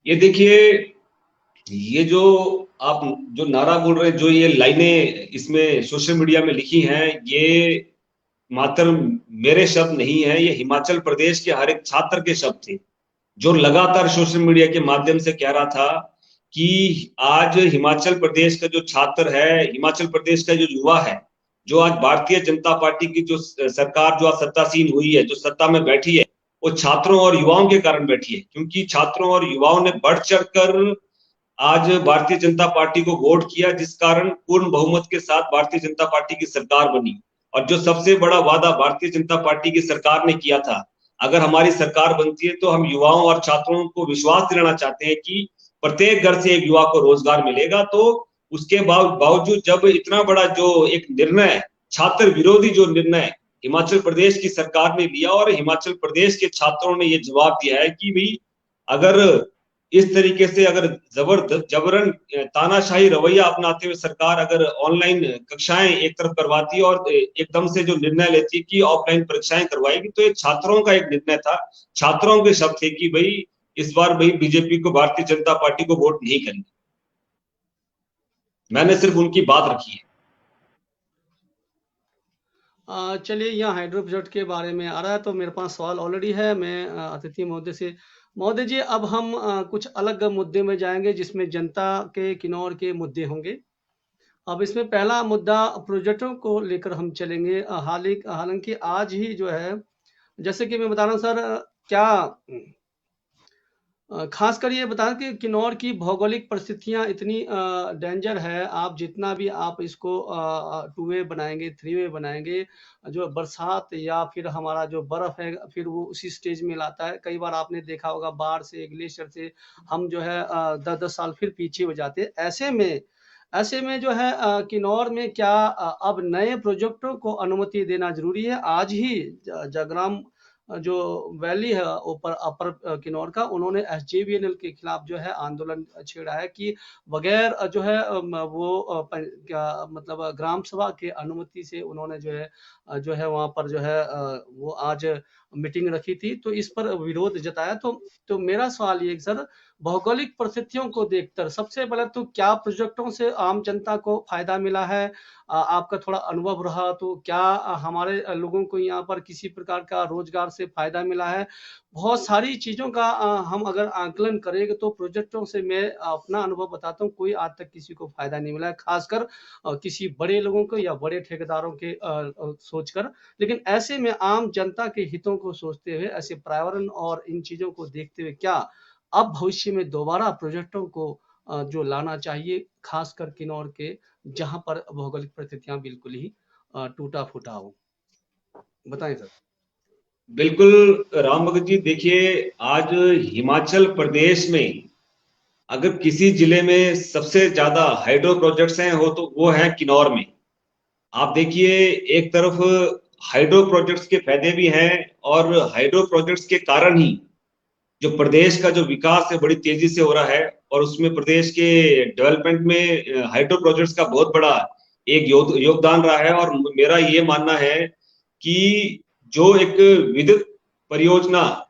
ये देखिए, ये जो आप जो नारा बोल रहे हैं, जो ये लाइनें इसमें सोशल मीडिया में लिखी हैं, ये मात्र मेरे शब्द नहीं है, ये हिमाचल प्रदेश के हर एक छात्र के शब्द थे, जो लगातार सोशल मीडिया के माध्यम से कह रहा था कि आज हिमाचल प्रदेश का जो छात्र है, हिमाचल प्रदेश का जो युवा है, जो आज भारतीय जनता पार्टी की जो सरकार जो आज सत्तासीन हुई है, जो सत्ता में बैठी है, वो छात्रों और युवाओं के कारण बैठी है। क्योंकि छात्रों और युवाओं ने बढ़ चढ़कर आज भारतीय जनता पार्टी को वोट किया, जिस कारण पूर्ण बहुमत के साथ भारतीय जनता पार्टी की सरकार बनी। और जो सबसे बड़ा वादा भारतीय जनता पार्टी की सरकार ने किया था, अगर हमारी सरकार बनती है तो हम युवाओं और छात्रों को विश्वास दिलाना चाहते हैं कि प्रत्येक घर से एक युवा को रोजगार मिलेगा। तो उसके बावजूद जब इतना बड़ा जो एक निर्णय, छात्र विरोधी जो निर्णय हिमाचल प्रदेश की सरकार ने लिया और हिमाचल प्रदेश के छात्रों ने ये जवाब दिया है कि भाई अगर इस तरीके से अगर जबरन तानाशाही रवैया अपनाते हुए सरकार अगर ऑनलाइन कक्षाएं एक तरफ करवाती और एकदम से जो निर्णय लेती कि ऑफलाइन परीक्षाएं करवाएगी, तो ये छात्रों का एक निर्णय था, छात्रों के शब्द थे कि भाई इस बार भाई बीजेपी को, भारतीय जनता पार्टी को वोट नहीं करेंगे। मैंने सिर्फ उनकी बात रखी है। चलिए, यहाँ हाइड्रो प्रोजेक्ट के बारे में आ रहा है तो मेरे पास सवाल ऑलरेडी है। मैं अतिथि महोदय से, महोदय जी अब हम कुछ अलग मुद्दे में जाएंगे जिसमें जनता के किन्नौर के मुद्दे होंगे। अब इसमें पहला मुद्दा प्रोजेक्टों को लेकर हम चलेंगे। हालांकि आज ही जो है, जैसे कि मैं बता रहा हूँ सर, क्या खासकर ये बता कि किन्नौर की भौगोलिक परिस्थितियां इतनी डेंजर है। आप जितना भी आप इसको 2 वे बनाएंगे, 3 वे बनाएंगे, जो बरसात या फिर हमारा जो बर्फ है फिर वो उसी स्टेज में लाता है। कई बार आपने देखा होगा बाढ़ से, ग्लेशियर से हम जो है 10-10 साल फिर पीछे हो जाते हैं। ऐसे में जो है किन्नौर में क्या अब नए प्रोजेक्टों को अनुमति देना जरूरी है? आज ही जगराम जो वैली है ऊपर अपर किन्नौर का, उन्होंने SJVNL के खिलाफ जो है आंदोलन छेड़ा है कि बगैर जो है वो क्या मतलब ग्राम सभा के अनुमति से उन्होंने जो है वहां पर जो है वो आज मीटिंग रखी थी, तो इस पर विरोध जताया। तो मेरा सवाल ये सर, भौगोलिक परिस्थितियों को देखकर सबसे पहले तो क्या प्रोजेक्टों से आम जनता को फायदा मिला है? आपका थोड़ा अनुभव रहा तो क्या हमारे लोगों को यहाँ पर किसी प्रकार का रोजगार से फायदा मिला है? बहुत सारी चीजों का हम अगर आकलन करेंगे तो प्रोजेक्टों से, मैं अपना अनुभव बताता हूँ, कोई आज तक किसी को फायदा नहीं मिला है, खासकर किसी बड़े लोगों को या बड़े ठेकेदारों के सोचकर। लेकिन ऐसे में आम जनता के हितों को सोचते हुए, ऐसे पर्यावरण और इन चीजों को देखते हुए, क्या अब भविष्य में दोबारा प्रोजेक्टों को जो लाना चाहिए, खासकर किन्नौर के, जहां पर भौगोलिक परिस्थितियां बिल्कुल ही टूटा फूटा हो? बताएं सर। बिल्कुल राम भगत जी, देखिए आज हिमाचल प्रदेश में अगर किसी जिले में सबसे ज्यादा हाइड्रो प्रोजेक्ट्स हैं हो तो वो है किन्नौर में। आप देखिए, एक तरफ हाइड्रो प्रोजेक्ट्स के फायदे भी हैं और हाइड्रो प्रोजेक्ट्स के कारण ही जो प्रदेश का जो विकास है बड़ी तेजी से हो रहा है और उसमें प्रदेश के डेवलपमेंट में हाइड्रो प्रोजेक्ट्स का बहुत बड़ा एक योगदान रहा है। और मेरा ये मानना है कि जो एक विद्युत परियोजना,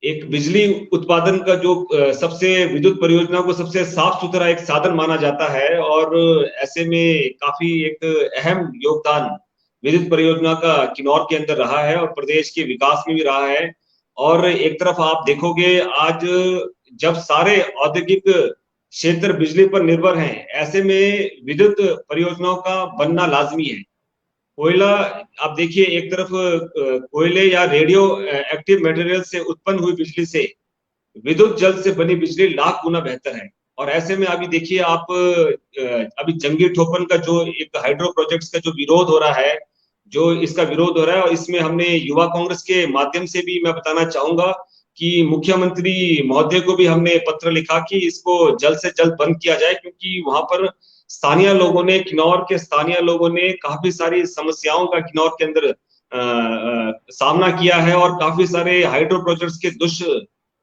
एक बिजली उत्पादन का जो सबसे विद्युत परियोजना को सबसे साफ सुथरा एक साधन माना जाता है और ऐसे में काफी एक अहम योगदान विद्युत परियोजना का किन्नौर के अंदर रहा है और प्रदेश के विकास में भी रहा है। और एक तरफ आप देखोगे आज जब सारे औद्योगिक क्षेत्र बिजली पर निर्भर हैं, ऐसे में विद्युत परियोजनाओं का बनना लाजमी है। कोयला, आप देखिए, एक तरफ कोयले या रेडियो एक्टिव मटेरियल से उत्पन्न हुई बिजली से विद्युत जल से बनी बिजली लाख गुना बेहतर है। और ऐसे में अभी देखिए आप, अभी जंगी ठोपन का जो एक हाइड्रो प्रोजेक्ट्स का जो विरोध हो रहा है, और इसमें हमने युवा कांग्रेस के माध्यम से भी मैं बताना चाहूंगा कि मुख्यमंत्री महोदय को भी हमने पत्र लिखा कि इसको जल्द से जल्द बंद किया जाए, क्योंकि वहां पर स्थानीय लोगों ने, किन्नौर के स्थानीय लोगों ने काफी सारी समस्याओं का किन्नौर के अंदर सामना किया है और काफी सारे हाइड्रो प्रोजेक्ट्स के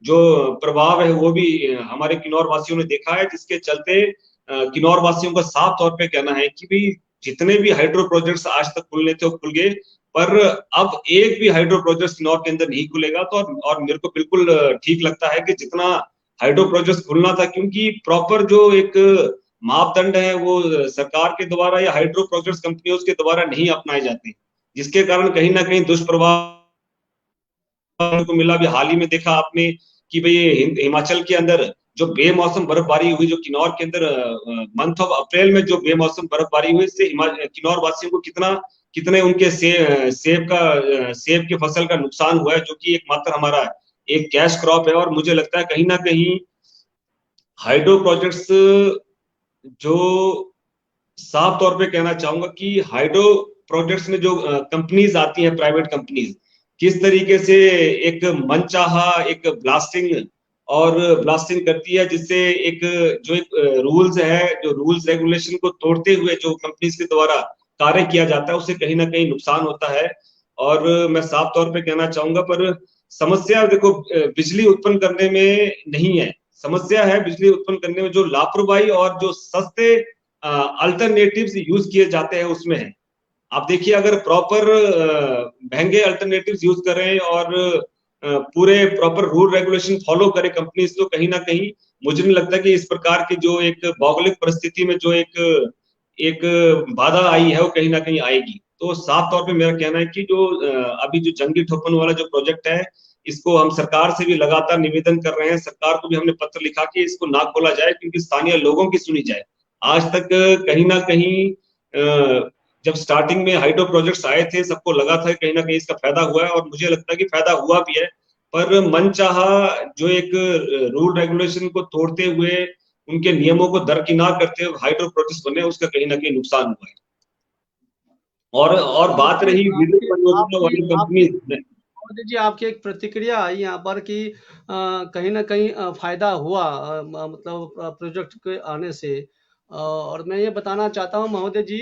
जो प्रभाव है वो भी हमारे किन्नौर वासियों ने देखा है, जिसके चलते किन्नौर वासियों का साफ तौर पे कहना है कि भाई जितने भी हाइड्रो प्रोजेक्ट्स आज तक खुलने थे वो खुल गए, पर अब एक भी हाइड्रो प्रोजेक्ट किन्नौर के अंदर नहीं खुलेगा। तो और मेरे को बिल्कुल ठीक लगता है कि जितना हाइड्रो प्रोजेक्ट खुलना था, क्योंकि प्रॉपर जो एक मापदंड है वो सरकार के द्वारा या हाइड्रो प्रोजेक्ट्स कंपनियों के द्वारा नहीं अपनाए जाते, जिसके कारण कहीं ना कहीं दुष्प्रभाव को मिला। भी हाल ही में देखा आपने कि भाई हिमाचल के अंदर जो बेमौसम बर्फबारी हुई, जो किन्नौर के अंदर मंथ ऑफ अप्रैल में जो बेमौसम बर्फबारी हुई, इससे किन्नौर वासियों को कितने उनके सेब की फसल का नुकसान हुआ है, जो कि एकमात्र हमारा एक कैश क्रॉप है। और मुझे लगता है कहीं ना कहीं हाइड्रो प्रोजेक्ट्स, जो साफ तौर पे कहना चाहूंगा कि हाइड्रो प्रोजेक्ट्स में जो कंपनीज आती हैं, प्राइवेट कंपनीज, किस तरीके से एक मनचाहा एक ब्लास्टिंग करती है, जिससे एक रूल्स रेगुलेशन को तोड़ते हुए जो कंपनीज के द्वारा कार्य किया जाता है उससे कहीं ना कहीं नुकसान होता है। और मैं साफ तौर पे कहना चाहूंगा, पर समस्या देखो बिजली उत्पन्न करने में नहीं है, समस्या है बिजली उत्पन्न करने में जो लापरवाही और जो सस्ते अल्टरनेटिव्स यूज किए जाते हैं उसमें है। आप देखिए, अगर प्रॉपर महंगे अल्टरनेटिव्स यूज करें और पूरे प्रॉपर रूल रेगुलेशन फॉलो करें कंपनीज, तो कहीं ना कहीं मुझे नहीं लगता कि इस प्रकार की जो एक भौगोलिक परिस्थिति में जो एक एक बाधा आई है वो कहीं ना कहीं आएगी। तो साफ तौर पे मेरा कहना है कि जो अभी जो जंगी ठोपन वाला जो प्रोजेक्ट है, इसको हम सरकार से भी लगातार निवेदन कर रहे हैं, सरकार को भी हमने पत्र लिखा कि इसको ना खोला जाए क्योंकि स्थानीय लोगों की सुनी जाए। आज तक कहीं ना कहीं जब स्टार्टिंग में हाइड्रो प्रोजेक्ट्स आए थे सबको लगा था कहीं ना कहीं इसका फायदा हुआ है, और मुझे लगता है कि फायदा हुआ भी है, पर मनचाहा जो एक रूल रेगुलेशन को तोड़ते हुए उनके नियमों को दरकिनार करते हुए हाइड्रो प्रोजेक्ट्स बने, उसका कहीं ना कहीं नुकसान हुआ है। और बात आपकी रही विद्युत आपकी परियोजना आपकी वाली आपकी कंपनी, मोदी जी, आपकी एक प्रतिक्रिया आई यहाँ पर कि कहीं न कहीं फ़ायदा हुआ मतलब प्रोजेक्ट के आने से। और मैं ये बताना चाहता हूँ महोदय जी,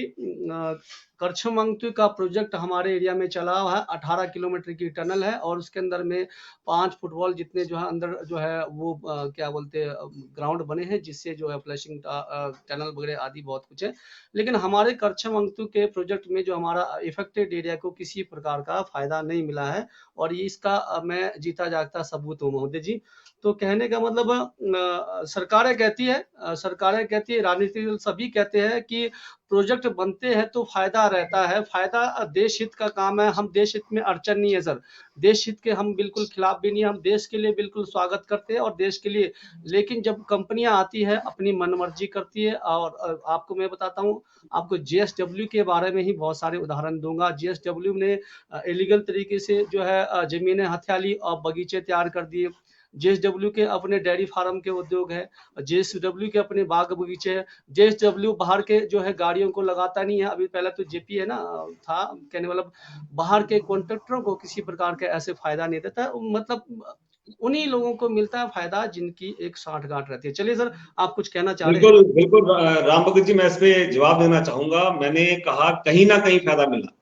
करछमंगतु का प्रोजेक्ट हमारे एरिया में चला हुआ है। 18 किलोमीटर की टनल है और उसके अंदर में 5 फुटबॉल जितने जो है अंदर जो है वो क्या बोलते हैं ग्राउंड बने हैं, जिससे जो है फ्लशिंग टनल वगैरह आदि बहुत कुछ है। लेकिन हमारे करछमंगतु के प्रोजेक्ट में जो हमारा इफेक्टेड एरिया को किसी प्रकार का फ़ायदा नहीं मिला है, और ये इसका मैं जीता जागता सबूत हूँ महोदय जी। तो कहने का मतलब सरकारें कहती है, राजनीतिक दल सभी कहते हैं कि प्रोजेक्ट बनते हैं तो फायदा रहता है, फायदा देश हित का काम है। हम देश हित में अड़चन नहीं है सर, देश हित के हम बिल्कुल खिलाफ भी नहीं है, हम देश के लिए बिल्कुल स्वागत करते हैं और देश के लिए। लेकिन जब कंपनियां आती है अपनी मनमर्जी करती है, और आपको मैं बताता हूँ, आपको जेएसडब्ल्यू के बारे में ही बहुत सारे उदाहरण दूंगा। जेएसडब्ल्यू ने इलीगल तरीके से जो है जमीनें हथिया ली और बगीचे तैयार कर दिए। जेएसडब्ल्यू के अपने डेयरी फार्म के उद्योग है, जेएसडब्ल्यू के अपने बाग बगीचे है। जेएसडब्ल्यू बाहर के जो है गाड़ियों को लगाता नहीं है, अभी पहले तो जेपी है ना था, कहने मतलब बाहर के कॉन्ट्रैक्टरों को किसी प्रकार का ऐसे फायदा नहीं देता, मतलब उन्हीं लोगों को मिलता है फायदा जिनकी एक साठगांठ रहती है। चलिए सर, आप कुछ कहना चाह रहे हैं? बिल्कुल बिल्कुल राम भगत जी, मैं इस पे जवाब देना चाहूंगा। मैंने कहा कहीं ना कहीं फायदा मिला,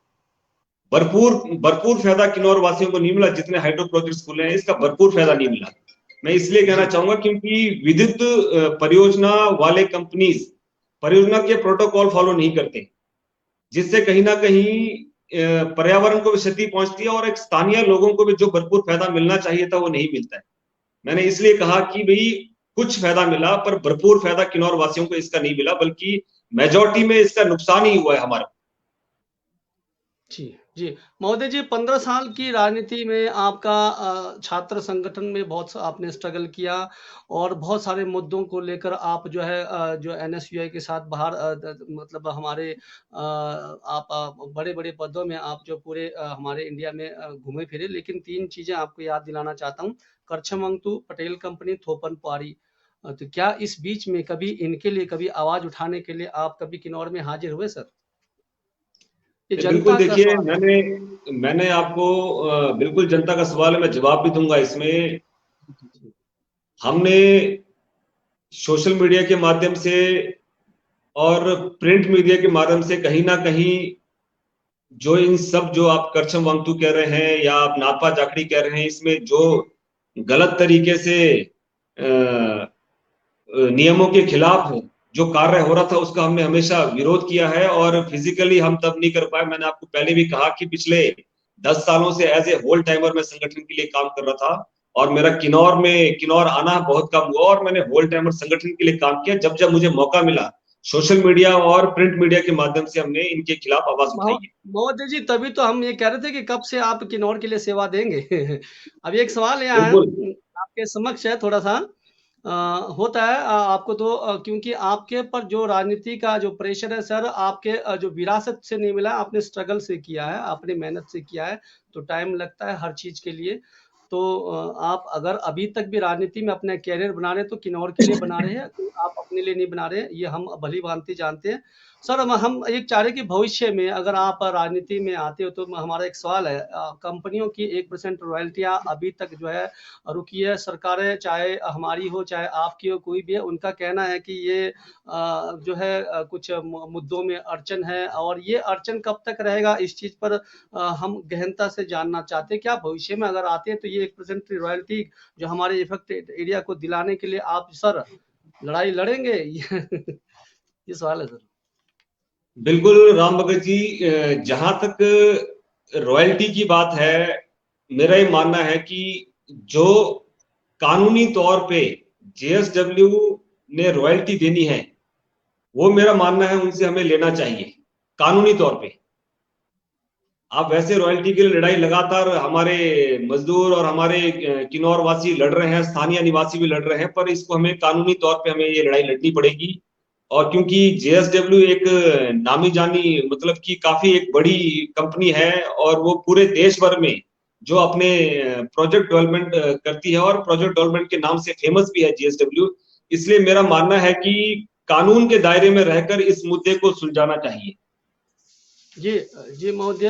भरपूर भरपूर फायदा किन्नौर वासियों को नहीं मिला, जितने हाइड्रो प्रोजेक्ट्स खुले हैं इसका भरपूर फायदा नहीं मिला। मैं इसलिए कहना जी चाहूंगा क्योंकि विद्युत परियोजना वाले कंपनीज परियोजना के प्रोटोकॉल फॉलो नहीं करते, जिससे कहीं ना कहीं पर्यावरण को भी क्षति पहुंचती है और एक स्थानीय लोगों को भी जो भरपूर फायदा मिलना चाहिए था वो नहीं मिलता है। मैंने इसलिए कहा कि भाई कुछ फायदा मिला पर भरपूर फायदा किन्नौर वासियों को इसका नहीं मिला, बल्कि मेजॉरिटी में इसका नुकसान ही हुआ है हमारा। जी जी महोदय जी, 15 साल की राजनीति में आपका छात्र संगठन में बहुत आपने स्ट्रगल किया, और बहुत सारे मुद्दों को लेकर आप जो है जो एनएसयूआई के साथ बाहर मतलब हमारे आप बड़े बड़े पदों में आप जो पूरे हमारे इंडिया में घूमे फिरे। लेकिन 3 चीजें आपको याद दिलाना चाहता हूँ: करछमंगतु, पटेल कंपनी, थोपन पारी। तो क्या इस बीच में कभी इनके लिए कभी आवाज उठाने के लिए आप कभी किन्नौर में हाजिर हुए सर? ये बिल्कुल, जनता का देखिए सवाल है। मैंने आपको बिल्कुल जनता का सवाल है, मैं जवाब भी दूंगा इसमें। जी, हमने सोशल मीडिया के माध्यम से और प्रिंट मीडिया के माध्यम से कहीं ना कहीं जो इन सब जो आप करछम वांगतू कह रहे हैं या आप नापा जाखड़ी कह रहे हैं, इसमें जो गलत तरीके से नियमों के खिलाफ जो कार्य हो रहा था उसका हमने हमेशा विरोध किया है, और फिजिकली हम तब नहीं कर पाए। मैंने आपको पहले भी कहा कि पिछले 10 सालों से एज ए होल टाइमर मैं संगठन के लिए काम कर रहा था, और मेरा किन्नौर आना बहुत कम हुआ, और मैंने होल टाइमर संगठन के लिए काम किया। जब जब मुझे मौका मिला सोशल मीडिया और प्रिंट मीडिया के माध्यम से हमने इनके खिलाफ आवाज उठाई है। महोदय जी, तभी तो हम ये कह रहे थे कि कब से आप किन्नौर के लिए सेवा देंगे। अब एक सवाल यहाँ है, बिल्कुल आपके समक्ष है थोड़ा सा। होता है आपको तो क्योंकि आपके पर जो राजनीति का जो प्रेशर है सर, आपके जो विरासत से नहीं मिला, आपने स्ट्रगल से किया है, आपने मेहनत से किया है, तो टाइम लगता है हर चीज के लिए। तो आप अगर अभी तक भी राजनीति में अपना कैरियर बना रहे हैं तो किन्नौर के लिए बना रहे हैं, आप अपने लिए नहीं बना रहे हैं, ये हम भली भांति जानते हैं। सर हम एक चाह रहे कि भविष्य में अगर आप राजनीति में आते हो तो हमारा एक सवाल है, कंपनियों की 1% रॉयल्टियां अभी तक जो है रुकी है। सरकारें चाहे हमारी हो चाहे आपकी हो, कोई भी है, उनका कहना है कि ये जो है कुछ मुद्दों में अड़चन है, और ये अड़चन कब तक रहेगा इस चीज पर हम गहनता से जानना चाहते हैं। क्या भविष्य में अगर आते हैं तो ये 1% रॉयल्टी जो हमारे इफेक्टेड एरिया को दिलाने के लिए आप सर लड़ाई लड़ेंगे? ये सवाल है सर। बिल्कुल राम भगत जी, जहां तक रॉयल्टी की बात है, मेरा ये मानना है कि जो कानूनी तौर पे जेएसडब्ल्यू ने रॉयल्टी देनी है, वो मेरा मानना है उनसे हमें लेना चाहिए कानूनी तौर पे। आप वैसे रॉयल्टी के लिए लड़ाई लगातार हमारे मजदूर और हमारे किन्नौर वासी लड़ रहे हैं, स्थानीय निवासी भी लड़ रहे हैं, पर इसको हमें कानूनी तौर पे हमें ये लड़ाई लड़नी पड़ेगी। और क्योंकि जेएसडब्ल्यू एक नामी जानी, मतलब कि काफी एक बड़ी कंपनी है, और वो पूरे देश भर में जो अपने प्रोजेक्ट डेवलपमेंट करती है, और प्रोजेक्ट डेवलपमेंट के नाम से फेमस भी है जेएसडब्ल्यू, इसलिए मेरा मानना है कि कानून के दायरे में रहकर इस मुद्दे को सुलझाना चाहिए। जी जी महोदय,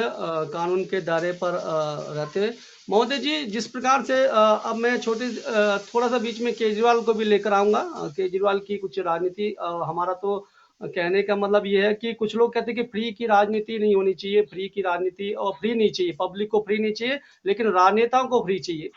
कानून के दायरे पर रहते हुए महोदय जी, जिस प्रकार से अब मैं थोड़ा सा बीच में केजरीवाल को भी लेकर आऊंगा। केजरीवाल की कुछ राजनीति, हमारा तो कहने का मतलब ये है कि कुछ लोग कहते हैं कि फ्री की राजनीति नहीं होनी चाहिए, फ्री की राजनीति और फ्री नहीं चाहिए, पब्लिक को फ्री नहीं चाहिए, लेकिन राजनेताओं को फ्री चाहिए।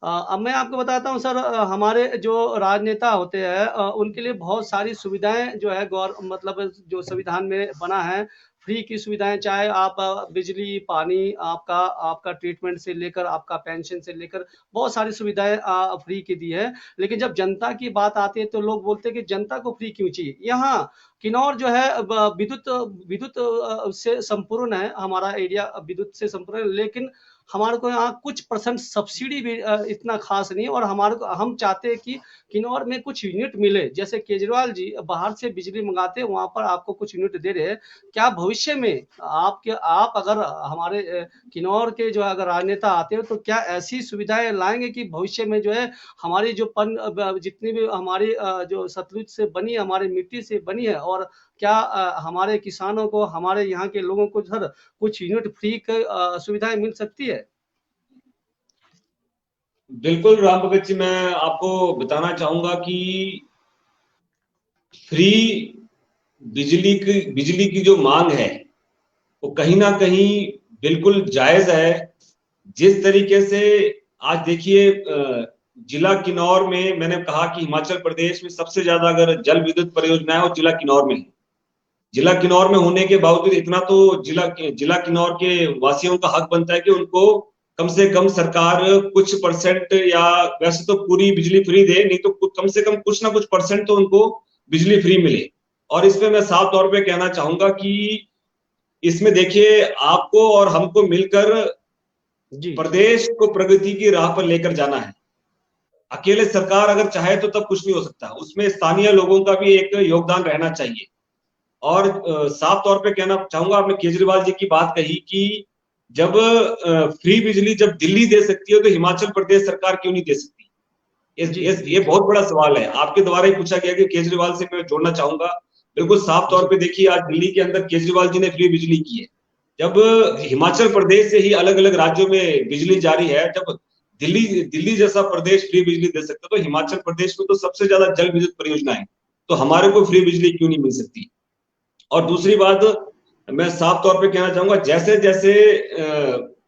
अब मैं आपको बताता हूँ सर, हमारे जो राजनेता होते हैं उनके लिए बहुत सारी सुविधाएं जो है मतलब जो संविधान में बना है, फ्री की सुविधाएं, चाहे आप बिजली, पानी, आपका आपका ट्रीटमेंट से लेकर आपका पेंशन से लेकर बहुत सारी सुविधाएं फ्री की दी है। लेकिन जब जनता की बात आती है तो लोग बोलते हैं कि जनता को फ्री क्यों चाहिए। यहाँ किन्नौर जो है विद्युत विद्युत से संपूर्ण है, हमारा एरिया विद्युत से संपूर्ण है, लेकिन हमारे को यहाँ कुछ परसेंट सब्सिडी भी इतना खास नहीं है, और हमारे को हम चाहते हैं कि किन्नौर में कुछ यूनिट मिले। जैसे केजरीवाल जी बाहर से बिजली मंगाते हैं, वहां पर आपको कुछ यूनिट दे रहे हैं। क्या भविष्य में आप अगर हमारे किन्नौर के जो अगर राजनेता आते हो तो क्या ऐसी सुविधाएं लाएंगे कि भविष्य में जो है हमारी जो जितनी भी हमारी जो सतलुज से बनी, हमारी मिट्टी से बनी है, और क्या हमारे किसानों को, हमारे यहाँ के लोगों को सर कुछ यूनिट फ्री सुविधाएं मिल सकती है? बिल्कुल राम भगत जी, मैं आपको बताना चाहूंगा कि फ्री बिजली की जो मांग है वो कहीं ना कहीं बिल्कुल जायज है। जिस तरीके से आज देखिए, जिला किन्नौर में मैंने कहा कि हिमाचल प्रदेश में सबसे ज्यादा अगर जल विद्युत परियोजना है वो जिला किन्नौर में है। जिला किन्नौर में होने के बावजूद इतना तो जिला किन्नौर के वासियों का हक बनता है कि उनको कम से कम सरकार कुछ परसेंट, या वैसे तो पूरी बिजली फ्री दे, नहीं तो कम से कम कुछ ना कुछ परसेंट तो उनको बिजली फ्री मिले। और इसमें मैं साफ तौर पे कहना चाहूंगा कि इसमें देखिए, आपको और हमको मिलकर जी प्रदेश को प्रगति की राह पर लेकर जाना है। अकेले सरकार अगर चाहे तो तब कुछ नहीं हो सकता, उसमें स्थानीय लोगों का भी एक योगदान रहना चाहिए। और साफ तौर पे कहना चाहूंगा, आपने केजरीवाल जी की बात कही कि जब फ्री बिजली जब दिल्ली दे सकती है तो हिमाचल प्रदेश सरकार क्यों नहीं दे सकती? ये बहुत बड़ा सवाल है, आपके द्वारा ही पूछा गया कि केजरीवाल से मैं जोड़ना चाहूंगा। बिल्कुल साफ तौर पे देखिए, आज दिल्ली के अंदर केजरीवाल जी ने फ्री बिजली की है। जब हिमाचल प्रदेश से ही अलग अलग राज्यों में बिजली जारी है, जब दिल्ली जैसा प्रदेश फ्री बिजली दे सकता, तो हिमाचल प्रदेश में तो सबसे ज्यादा जल विद्युत परियोजना है, तो हमारे को फ्री बिजली क्यों नहीं मिल सकती? और दूसरी बात मैं साफ तौर पे कहना चाहूंगा, जैसे जैसे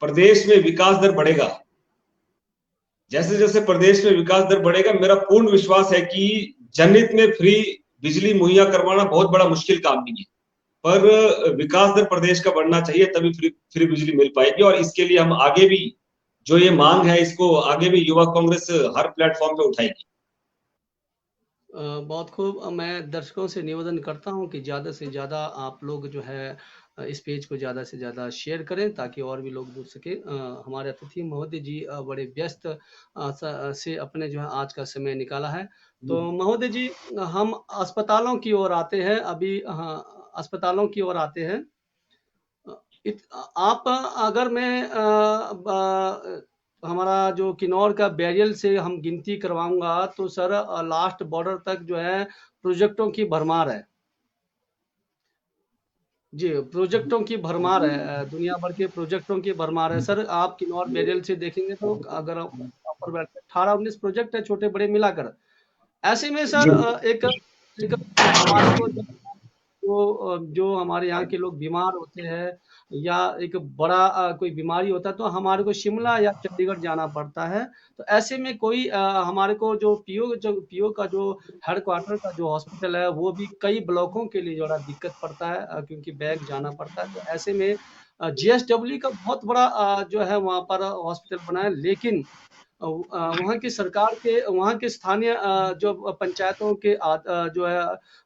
प्रदेश में विकास दर बढ़ेगा, जैसे जैसे प्रदेश में विकास दर बढ़ेगा, मेरा पूर्ण विश्वास है कि जनहित में फ्री बिजली मुहैया करवाना बहुत बड़ा मुश्किल काम नहीं है, पर विकास दर प्रदेश का बढ़ना चाहिए, तभी फ्री बिजली मिल पाएगी। और इसके लिए हम आगे भी जो ये मांग है, इसको आगे भी युवा कांग्रेस हर प्लेटफॉर्म पे उठाएगी। बहुत खूब। मैं दर्शकों से निवेदन करता हूं कि ज़्यादा से ज़्यादा आप लोग जो है इस पेज को ज़्यादा से ज़्यादा शेयर करें ताकि और भी लोग जुड़ सके। हमारे अतिथि महोदय जी बड़े व्यस्त से अपने जो है आज का समय निकाला है। तो महोदय जी, हम अस्पतालों की ओर आते हैं अभी। हाँ, अस्पतालों की ओर आते हैं। आप अगर मैं हमारा जो किन्नौर का बैरियल से हम गिनती करवाऊंगा तो सर लास्ट बॉर्डर तक जो है प्रोजेक्टों की भरमार है जी, प्रोजेक्टों की भरमार है, दुनिया भर के प्रोजेक्टों की भरमार है सर। आप किन्नौर बैरियल से देखेंगे तो अगर 18-19 प्रोजेक्ट है छोटे बड़े मिलाकर। ऐसे में सर एक हमारे को जो हमारे यहाँ के लोग बीमार होते हैं या एक बड़ा कोई बीमारी होता है तो हमारे को शिमला या चंडीगढ़ जाना पड़ता है। तो ऐसे में कोई हमारे को जो पीओ का जो हेडक्वार्टर का जो हॉस्पिटल है वो भी कई ब्लॉकों के लिए जो है दिक्कत पड़ता है क्योंकि बैग जाना पड़ता है। तो ऐसे में जीएसडब्ल्यू का बहुत बड़ा जो है वहाँ पर हॉस्पिटल बना है, लेकिन वहाँ की सरकार के वहाँ के स्थानीय जो पंचायतों के जो है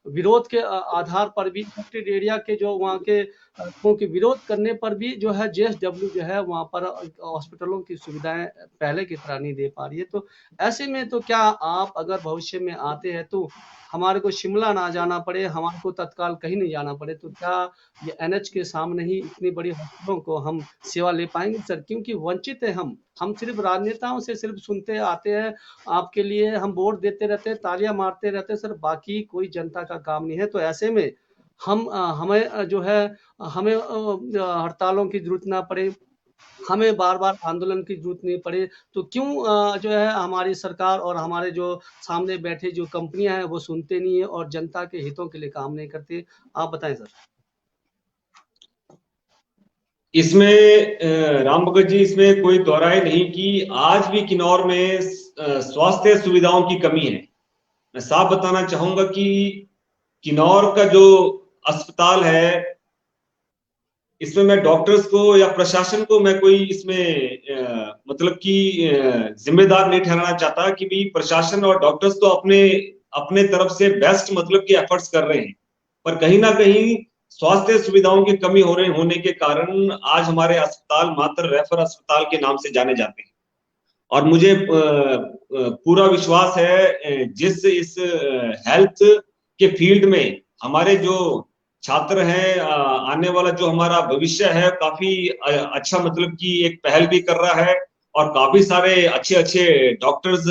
विरोध के आधार पर भी अफेक्टेड एरिया के जो वहाँ के लोगों के विरोध करने पर भी जो है जेएसडब्ल्यू जो है वहाँ पर हॉस्पिटलों की सुविधाएं पहले की तरह नहीं दे पा रही है। तो ऐसे में तो क्या आप अगर भविष्य में आते हैं तो हमारे को शिमला ना जाना पड़े, हमारे को तत्काल कहीं नहीं जाना पड़े, तो क्या ये एनएच के सामने ही इतनी बड़ी हॉस्पिटलों को हम सेवा ले पाएंगे सर? क्योंकि वंचित है हम सिर्फ राजनेताओं से सिर्फ सुनते आते हैं, आपके लिए हम वोट देते रहते हैं, तालियां मारते रहते हैं सर, बाकी कोई जनता का काम नहीं है। तो ऐसे में हमें जो है हमें हड़तालों की जरूरत ना पड़े, हमें बार बार आंदोलन की जरूरत नहीं पड़े, तो क्यों जो है हमारी सरकार और हमारे जो सामने बैठे जो कंपनियां हैं वो सुनते नहीं है और जनता के हितों के लिए काम नहीं करते? आप बताएं सर। इसमें राम भगत जी, इसमें कोई दोहराए नहीं कि आज भी किन्नौर में स्वास्थ्य सुविधाओं की कमी है। मैं साफ बताना चाहूंगा कि किन्नौर का जो अस्पताल है इसमें मैं डॉक्टर्स को या प्रशासन को मैं कोई इसमें मतलब कि जिम्मेदार नहीं ठहराना चाहता कि भी प्रशासन और डॉक्टर्स तो अपने तरफ से बेस्ट मतलब कि एफर्ट्स कर रहे हैं, पर कहीं ना कहीं स्वास्थ्य सुविधाओं की कमी होने के कारण आज हमारे अस्पताल मात्र रेफर अस्पताल के नाम से जाने जाते हैं। और मुझे पूरा विश्वास है जिस इस हेल्थ के फील्ड में हमारे जो छात्र हैं, आने वाला जो हमारा भविष्य है काफी अच्छा मतलब कि एक पहल भी कर रहा है और काफी सारे अच्छे डॉक्टर्स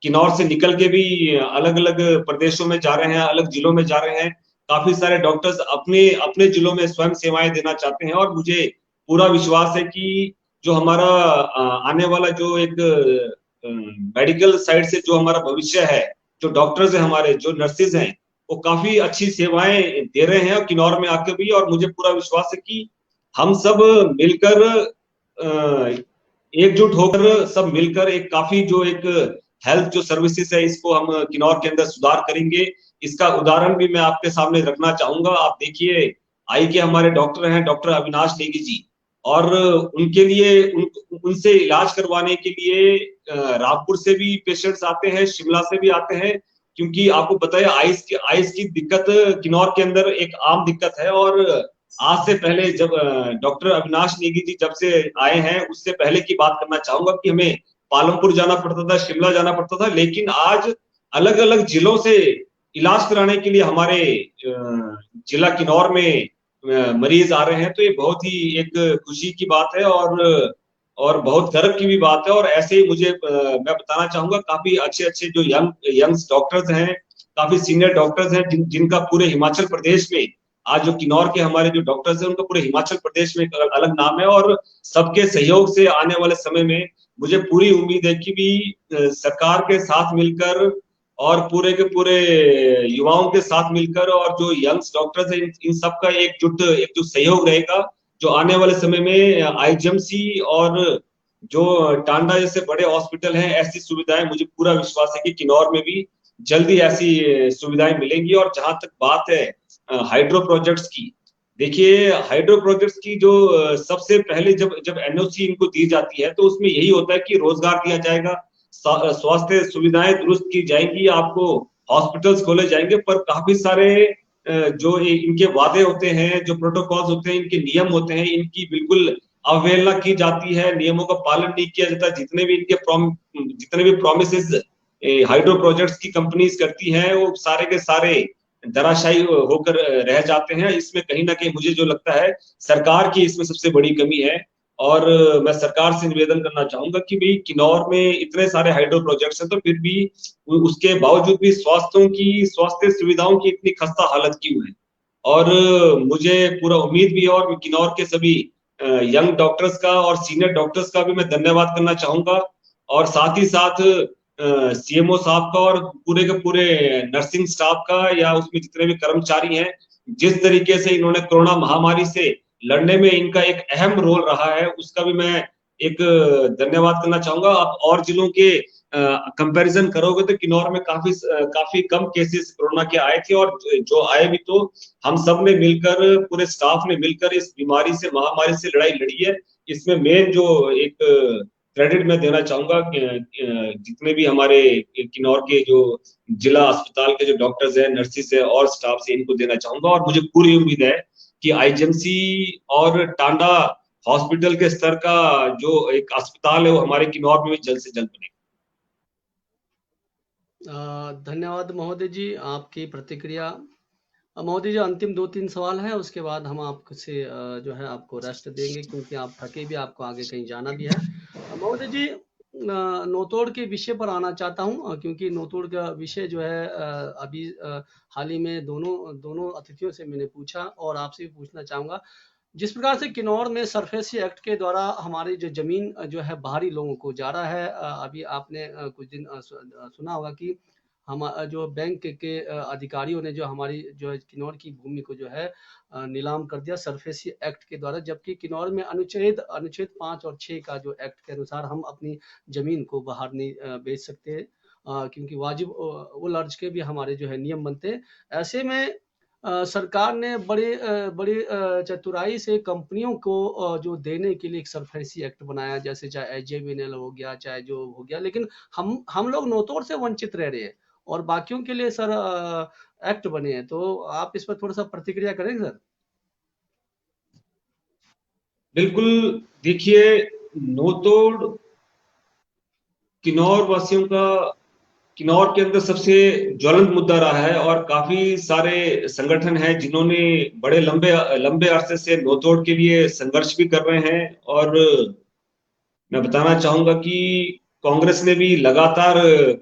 किन्नौर से निकल के भी अलग अलग प्रदेशों में जा रहे हैं, अलग जिलों में जा रहे हैं। काफी सारे डॉक्टर्स अपने जिलों में स्वयं सेवाएं देना चाहते हैं और मुझे पूरा विश्वास है कि जो हमारा आने वाला जो एक मेडिकल साइड से जो हमारा भविष्य है, जो डॉक्टर्स हैं हमारे, जो नर्सेज हैं, वो काफी अच्छी सेवाएं दे रहे हैं किन्नौर में आके भी। और मुझे पूरा विश्वास है कि हम सब मिलकर एकजुट होकर सब मिलकर एक काफी जो एक हेल्थ जो सर्विसेज है इसको हम किन्नौर के अंदर सुधार करेंगे। इसका उदाहरण भी मैं आपके सामने रखना चाहूंगा। आप देखिए, आई के हमारे डॉक्टर हैं, डॉक्टर अविनाश नेगी जी, और उनके लिए उनसे इलाज करवाने के लिए रामपुर से भी पेशेंट्स आते हैं, शिमला से भी आते हैं, क्योंकि आपको पता है आइस की दिक्कत किन्नौर के अंदर एक आम दिक्कत है। और आज से पहले जब डॉक्टर अविनाश नेगी जी जब से आए हैं उससे पहले की बात करना चाहूंगा कि हमें पालमपुर जाना पड़ता था, शिमला जाना पड़ता था, लेकिन आज अलग अलग जिलों से इलाज कराने के लिए हमारे जिला किन्नौर में मरीज आ रहे हैं। तो ये बहुत ही एक खुशी की बात है और बहुत गर्व की भी बात है। और ऐसे ही मुझे मैं बताना चाहूंगा काफी अच्छे जो यंग्स डॉक्टर्स हैं, काफी सीनियर डॉक्टर्स हैं जिनका पूरे हिमाचल प्रदेश में आज जो किन्नौर के हमारे जो डॉक्टर्स हैं उनका पूरे हिमाचल प्रदेश में एक अलग नाम है। और सबके सहयोग से आने वाले समय में मुझे पूरी उम्मीद है कि भी सरकार के साथ मिलकर और पूरे के पूरे युवाओं के साथ मिलकर और जो यंग्स डॉक्टर्स हैं इन सब का एक जो सहयोग रहेगा, जो आने वाले समय में आईजीएमसी और जो टांडा जैसे बड़े हॉस्पिटल हैं, ऐसी सुविधाएं मुझे पूरा विश्वास है कि किन्नौर में भी जल्दी ऐसी सुविधाएं मिलेंगी। और जहां तक बात है हाइड्रो प्रोजेक्ट्स की, देखिए हाइड्रो प्रोजेक्ट्स की जो सबसे पहले जब एनओसी इनको दी जाती है तो उसमें यही होता है कि रोजगार दिया जाएगा, स्वास्थ्य सुविधाएं दुरुस्त की जाएंगी, आपको हॉस्पिटल्स खोले जाएंगे, पर काफी सारे जो इनके वादे होते हैं, जो प्रोटोकॉल्स होते हैं, इनके नियम होते हैं, इनकी बिल्कुल अवहेलना की जाती है, नियमों का पालन नहीं किया जाता। जितने भी प्रॉमिसेस हाइड्रो प्रोजेक्ट्स की कंपनीज करती हैं वो सारे के सारे धराशायी होकर रह जाते हैं। इसमें कहीं ना कहीं मुझे जो लगता है सरकार की इसमें सबसे बड़ी कमी है। और मैं सरकार से निवेदन करना चाहूंगा कि भाई किन्नौर में इतने सारे हाइड्रो प्रोजेक्ट्स हैं तो फिर भी उसके बावजूद भी स्वास्थ्य सुविधाओं की इतनी खस्ता हालत क्यों है। और मुझे पूरा उम्मीद भी है और किन्नौर के सभी यंग डॉक्टर्स का और सीनियर डॉक्टर्स का भी मैं धन्यवाद करना चाहूंगा, और साथ ही साथ सीएमओ साहब का और पूरे के पूरे नर्सिंग स्टाफ का या उसमें जितने भी कर्मचारी हैं, जिस तरीके से इन्होंने कोरोना महामारी से लड़ने में इनका एक अहम रोल रहा है, उसका भी मैं एक धन्यवाद करना चाहूंगा। आप और जिलों के कंपैरिजन करोगे तो किन्नौर में काफी कम केसेस कोरोना के आए थे, और जो आए भी तो हम सब ने मिलकर, पूरे स्टाफ ने मिलकर इस बीमारी से, महामारी से लड़ाई लड़ी है। इसमें मेन जो एक क्रेडिट मैं देना चाहूंगा जितने भी हमारे किन्नौर के जो जिला अस्पताल के जो डॉक्टर्स हैं, नर्सिस है और स्टाफ से, इनको देना चाहूंगा। और मुझे पूरी उम्मीद है कि आईजीएमसी और टांडा हॉस्पिटल के स्तर का जो एक अस्पताल है वो हमारे किन्नौर में भी जल्द से जल्द बनेगा। धन्यवाद महोदय जी, आपकी प्रतिक्रिया। महोदय जी, अंतिम 2-3 सवाल है, उसके बाद हम आपसे जो है आपको रेस्ट देंगे, क्योंकि आप थके भी, आपको आगे कहीं जाना भी है। महोदय जी, नौतोड़ के विषय पर आना चाहता हूं, क्योंकि नौतोड़ का विषय जो है अभी हाल ही में दोनों अतिथियों से मैंने पूछा और आपसे भी पूछना चाहूंगा। जिस प्रकार से किन्नौर में सरफेसी एक्ट के द्वारा हमारी जो जमीन जो है बाहरी लोगों को जा रहा है, अभी आपने कुछ दिन सुना होगा कि हम जो बैंक के अधिकारियों ने जो हमारी जो किन्नौर की भूमि को जो है नीलाम कर दिया सरफेसी एक्ट के द्वारा, जबकि किन्नौर में अनुच्छेद 5 और 6 का जो एक्ट के अनुसार हम अपनी जमीन को बाहर नहीं बेच सकते, क्योंकि वाजिब उल अर्ज के भी हमारे जो है नियम बनते हैं। ऐसे में सरकार ने बड़ी चतुराई से कंपनियों को जो देने के लिए एक सरफेसी एक्ट बनाया, जैसे चाहे एजेविनल हो गया, चाहे जो हो गया, लेकिन हम लोग नौतोड़ से वंचित रह रहे हैं और बाकियों के लिए सर एक्ट बने हैं। तो आप इस पर थोड़ा सा प्रतिक्रिया करेंगे सर? बिल्कुल, देखिए, नौतोड़ किन्नौर वासियों का, किन्नौर के अंदर सबसे ज्वलंत मुद्दा रहा है, और काफी सारे संगठन हैं जिन्होंने बड़े लंबे अरसे से नौतोड़ के लिए संघर्ष भी कर रहे हैं। और मैं बताना चाहूंगा कि कांग्रेस ने भी लगातार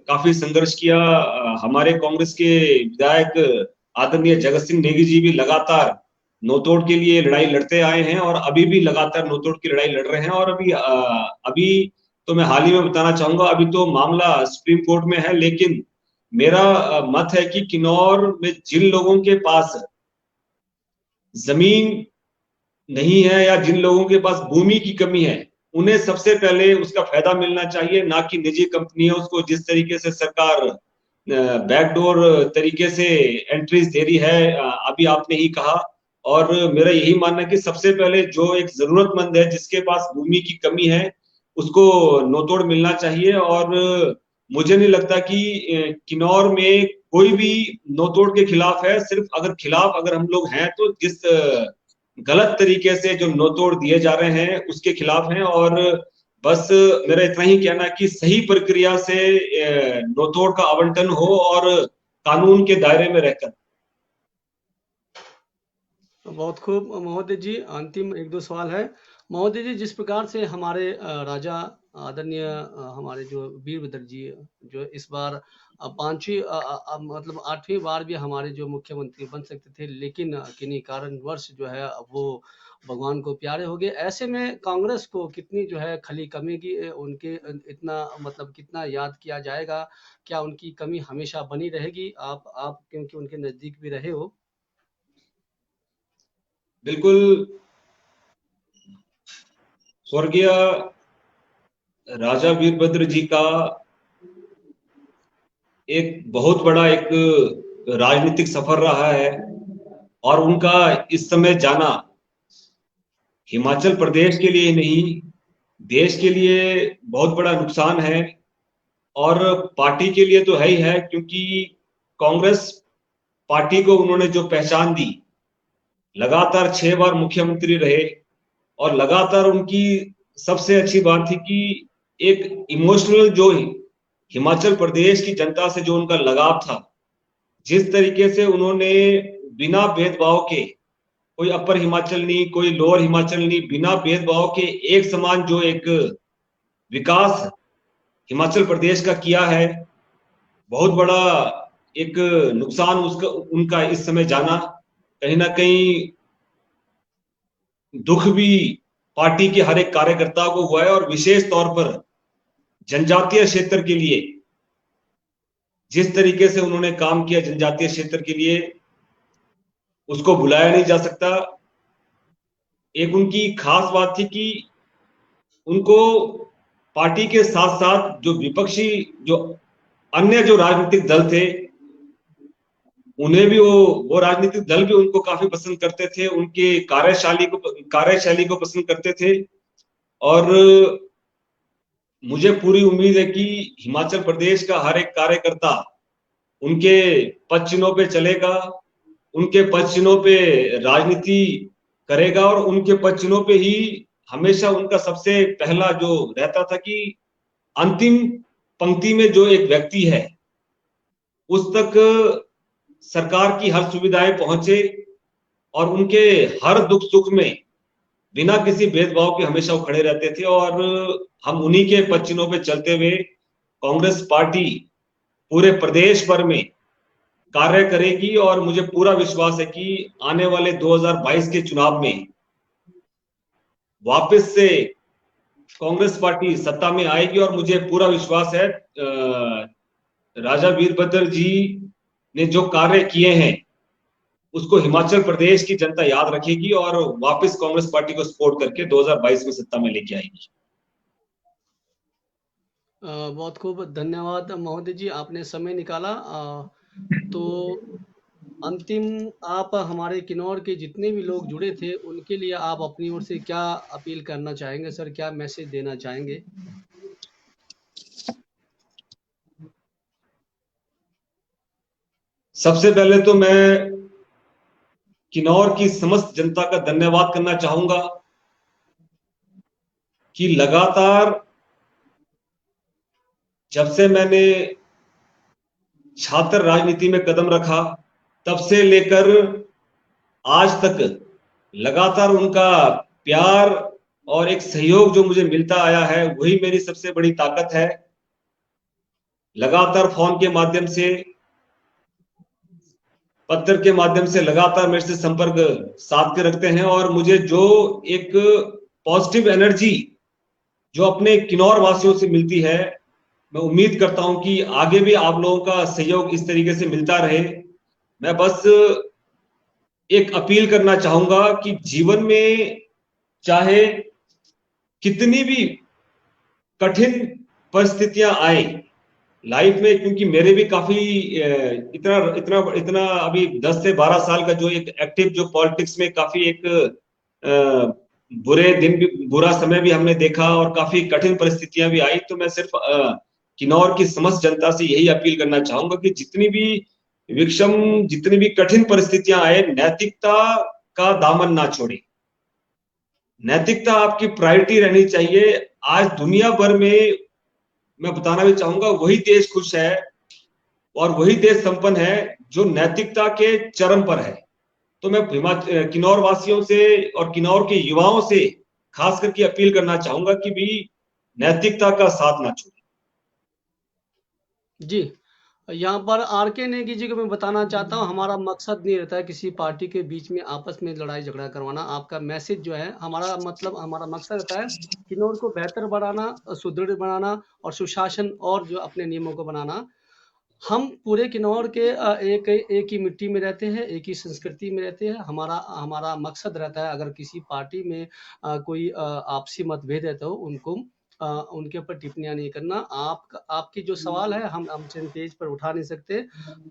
काफी संघर्ष किया। हमारे कांग्रेस के विधायक आदरणीय जगत सिंह नेगी जी भी लगातार नौतोड़ के लिए लड़ाई लड़ते आए हैं और अभी भी लगातार नौतोड़ की लड़ाई लड़ रहे हैं। और अभी तो मैं हाल ही में बताना चाहूंगा, अभी तो मामला सुप्रीम कोर्ट में है, लेकिन मेरा मत है कि किन्नौर में जिन लोगों के पास जमीन नहीं है या जिन लोगों के पास भूमि की कमी है, उन्हें सबसे पहले उसका फायदा मिलना चाहिए, ना कि निजी कंपनियां उसको जिस तरीके से सरकार बैकडोर तरीके से एंट्रीज दे रही है, अभी आपने ही कहा। और मेरा यही मानना है कि सबसे पहले जो एक जरूरतमंद है, जिसके पास भूमि की कमी है, उसको नौतोड़ मिलना चाहिए। और मुझे नहीं लगता कि किन्नौर में कोई भी नौतोड़ के खिलाफ है। सिर्फ अगर हम लोग हैं तो जिस गलत तरीके से जो नौतोड़ दिए जा रहे हैं उसके खिलाफ हैं। और बस मेरा इतना ही कहना है कि सही प्रक्रिया से नौतोड़ का आवंटन हो और कानून के दायरे में रहकर। बहुत खूब महोदय जी, अंतिम 1-2 सवाल है महोदय जी। जिस प्रकार से हमारे राजा आदरणीय हमारे जो वीरभद्र जी जो इस बार 5वीं मतलब 8वीं बार भी हमारे जो मुख्यमंत्री बन सकते थे, लेकिन किन्हीं कारणवश जो है वो भगवान को प्यारे हो गए। ऐसे में कांग्रेस को कितनी जो है खली कमेगी, उनके इतना मतलब कितना याद किया जाएगा? क्या उनकी कमी हमेशा बनी रहेगी? आप क्योंकि उनके नजदीक भी रहे हो। बिल्कुल, स्वर्गीय राजा वीरभद्र जी का एक बहुत बड़ा एक राजनीतिक सफर रहा है, और उनका इस समय जाना हिमाचल प्रदेश के लिए नहीं, देश के लिए बहुत बड़ा नुकसान है। और पार्टी के लिए तो है ही है, क्योंकि कांग्रेस पार्टी को उन्होंने जो पहचान दी, लगातार 6 बार मुख्यमंत्री रहे, और लगातार उनकी सबसे अच्छी बात थी कि एक इमोशनल जो हिमाचल प्रदेश की जनता से जो उनका लगाव था, जिस तरीके से उन्होंने बिना भेदभाव के कोई अपर हिमाचल नहीं, कोई लोअर हिमाचल नहीं, बिना भेदभाव के एक समान जो एक विकास हिमाचल प्रदेश का किया है, बहुत बड़ा एक नुकसान उसका उनका इस समय जाना, कहीं ना कहीं दुख भी पार्टी के हर एक कार्यकर्ता को हुआ है, और विशेष तौर पर जनजातीय क्षेत्र के लिए जिस तरीके से उन्होंने काम किया जनजातीय क्षेत्र के लिए, उसको भुलाया नहीं जा सकता। एक उनकी खास बात थी कि उनको पार्टी के साथ साथ जो विपक्षी जो अन्य जो राजनीतिक दल थे, उन्हें भी वो राजनीतिक दल भी उनको काफी पसंद करते थे, उनके कार्यशैली को पसंद करते थे। और मुझे पूरी उम्मीद है कि हिमाचल प्रदेश का हर एक कार्यकर्ता उनके पद चिन्हों पे चलेगा, उनके पद चिन्हों पे राजनीति करेगा, और उनके पद चिन्हों पे ही हमेशा उनका सबसे पहला जो रहता था कि अंतिम पंक्ति में जो एक व्यक्ति है उस तक सरकार की हर सुविधाएं पहुंचे, और उनके हर दुख सुख में बिना किसी भेदभाव के हमेशा वो खड़े रहते थे। और हम उन्हीं के पद चिन्हों पे चलते हुए कांग्रेस पार्टी पूरे प्रदेश भर में कार्य करेगी, और मुझे पूरा विश्वास है कि आने वाले 2022 के चुनाव में वापस से कांग्रेस पार्टी सत्ता में आएगी। और मुझे पूरा विश्वास है राजा वीरभद्र जी ने जो कार्य किए हैं उसको हिमाचल प्रदेश की जनता याद रखेगी, और वापस कांग्रेस पार्टी को सपोर्ट करके 2022 में सत्ता में लेके आएगी। बहुत खूब, धन्यवाद महोदय जी, आपने समय निकाला। तो अंतिम आप हमारे किन्नौर के जितने भी लोग जुड़े थे उनके लिए आप अपनी ओर से क्या अपील करना चाहेंगे सर, क्या मैसेज देना चाहेंगे? सबसे पहले तो मैं किन्नौर की समस्त जनता का धन्यवाद करना चाहूंगा कि लगातार जब से मैंने छात्र राजनीति में कदम रखा तब से लेकर आज तक लगातार उनका प्यार और एक सहयोग जो मुझे मिलता आया है, वही मेरी सबसे बड़ी ताकत है। लगातार फोन के माध्यम से, पत्र के माध्यम से लगातार मेरे से संपर्क साध के रखते हैं, और मुझे जो एक पॉजिटिव एनर्जी जो अपने किन्नौर वासियों से मिलती है, मैं उम्मीद करता हूं कि आगे भी आप लोगों का सहयोग इस तरीके से मिलता रहे। मैं बस एक अपील करना चाहूंगा कि जीवन में चाहे कितनी भी कठिन परिस्थितियां आए लाइफ में, क्योंकि मेरे भी काफी इतना इतना इतना अभी 10 से 12 साल का जो एक एक्टिव जो पॉलिटिक्स में काफी एक बुरे दिन भी, बुरा समय भी हमने देखा, और काफी कठिन परिस्थितियां भी आई। तो मैं सिर्फ किन्नौर की समस्त जनता से यही अपील करना चाहूंगा कि जितनी भी विषम, जितनी भी कठिन परिस्थितियां आए, नैतिकता का दामन ना छोड़े। नैतिकता आपकी प्रायोरिटी रहनी चाहिए। आज दुनिया भर में मैं बताना भी चाहूंगा, वही देश खुश है और वही देश संपन्न है जो नैतिकता के चरम पर है। तो मैं किन्नौर वासियों से और किन्नौर के युवाओं से खास करके अपील करना चाहूंगा कि भी नैतिकता का साथ ना छोड़ें। जी, यहाँ पर आर.के. नेगी जी को मैं बताना चाहता हूँ, हमारा मकसद नहीं रहता है किसी पार्टी के बीच में आपस में लड़ाई झगड़ा करवाना। आपका मैसेज जो है, हमारा मकसद रहता है किन्नौर को बेहतर बनाना, सुदृढ़ बनाना और सुशासन और जो अपने नियमों को बनाना। हम पूरे किन्नौर के एक ही मिट्टी में रहते हैं, एक ही संस्कृति में रहते हैं। हमारा मकसद रहता है, अगर किसी पार्टी में कोई आपसी मतभेद है तो उनके ऊपर टिप्पणियां नहीं करना। आपकी जो सवाल है हम स्टेज पर उठा नहीं सकते,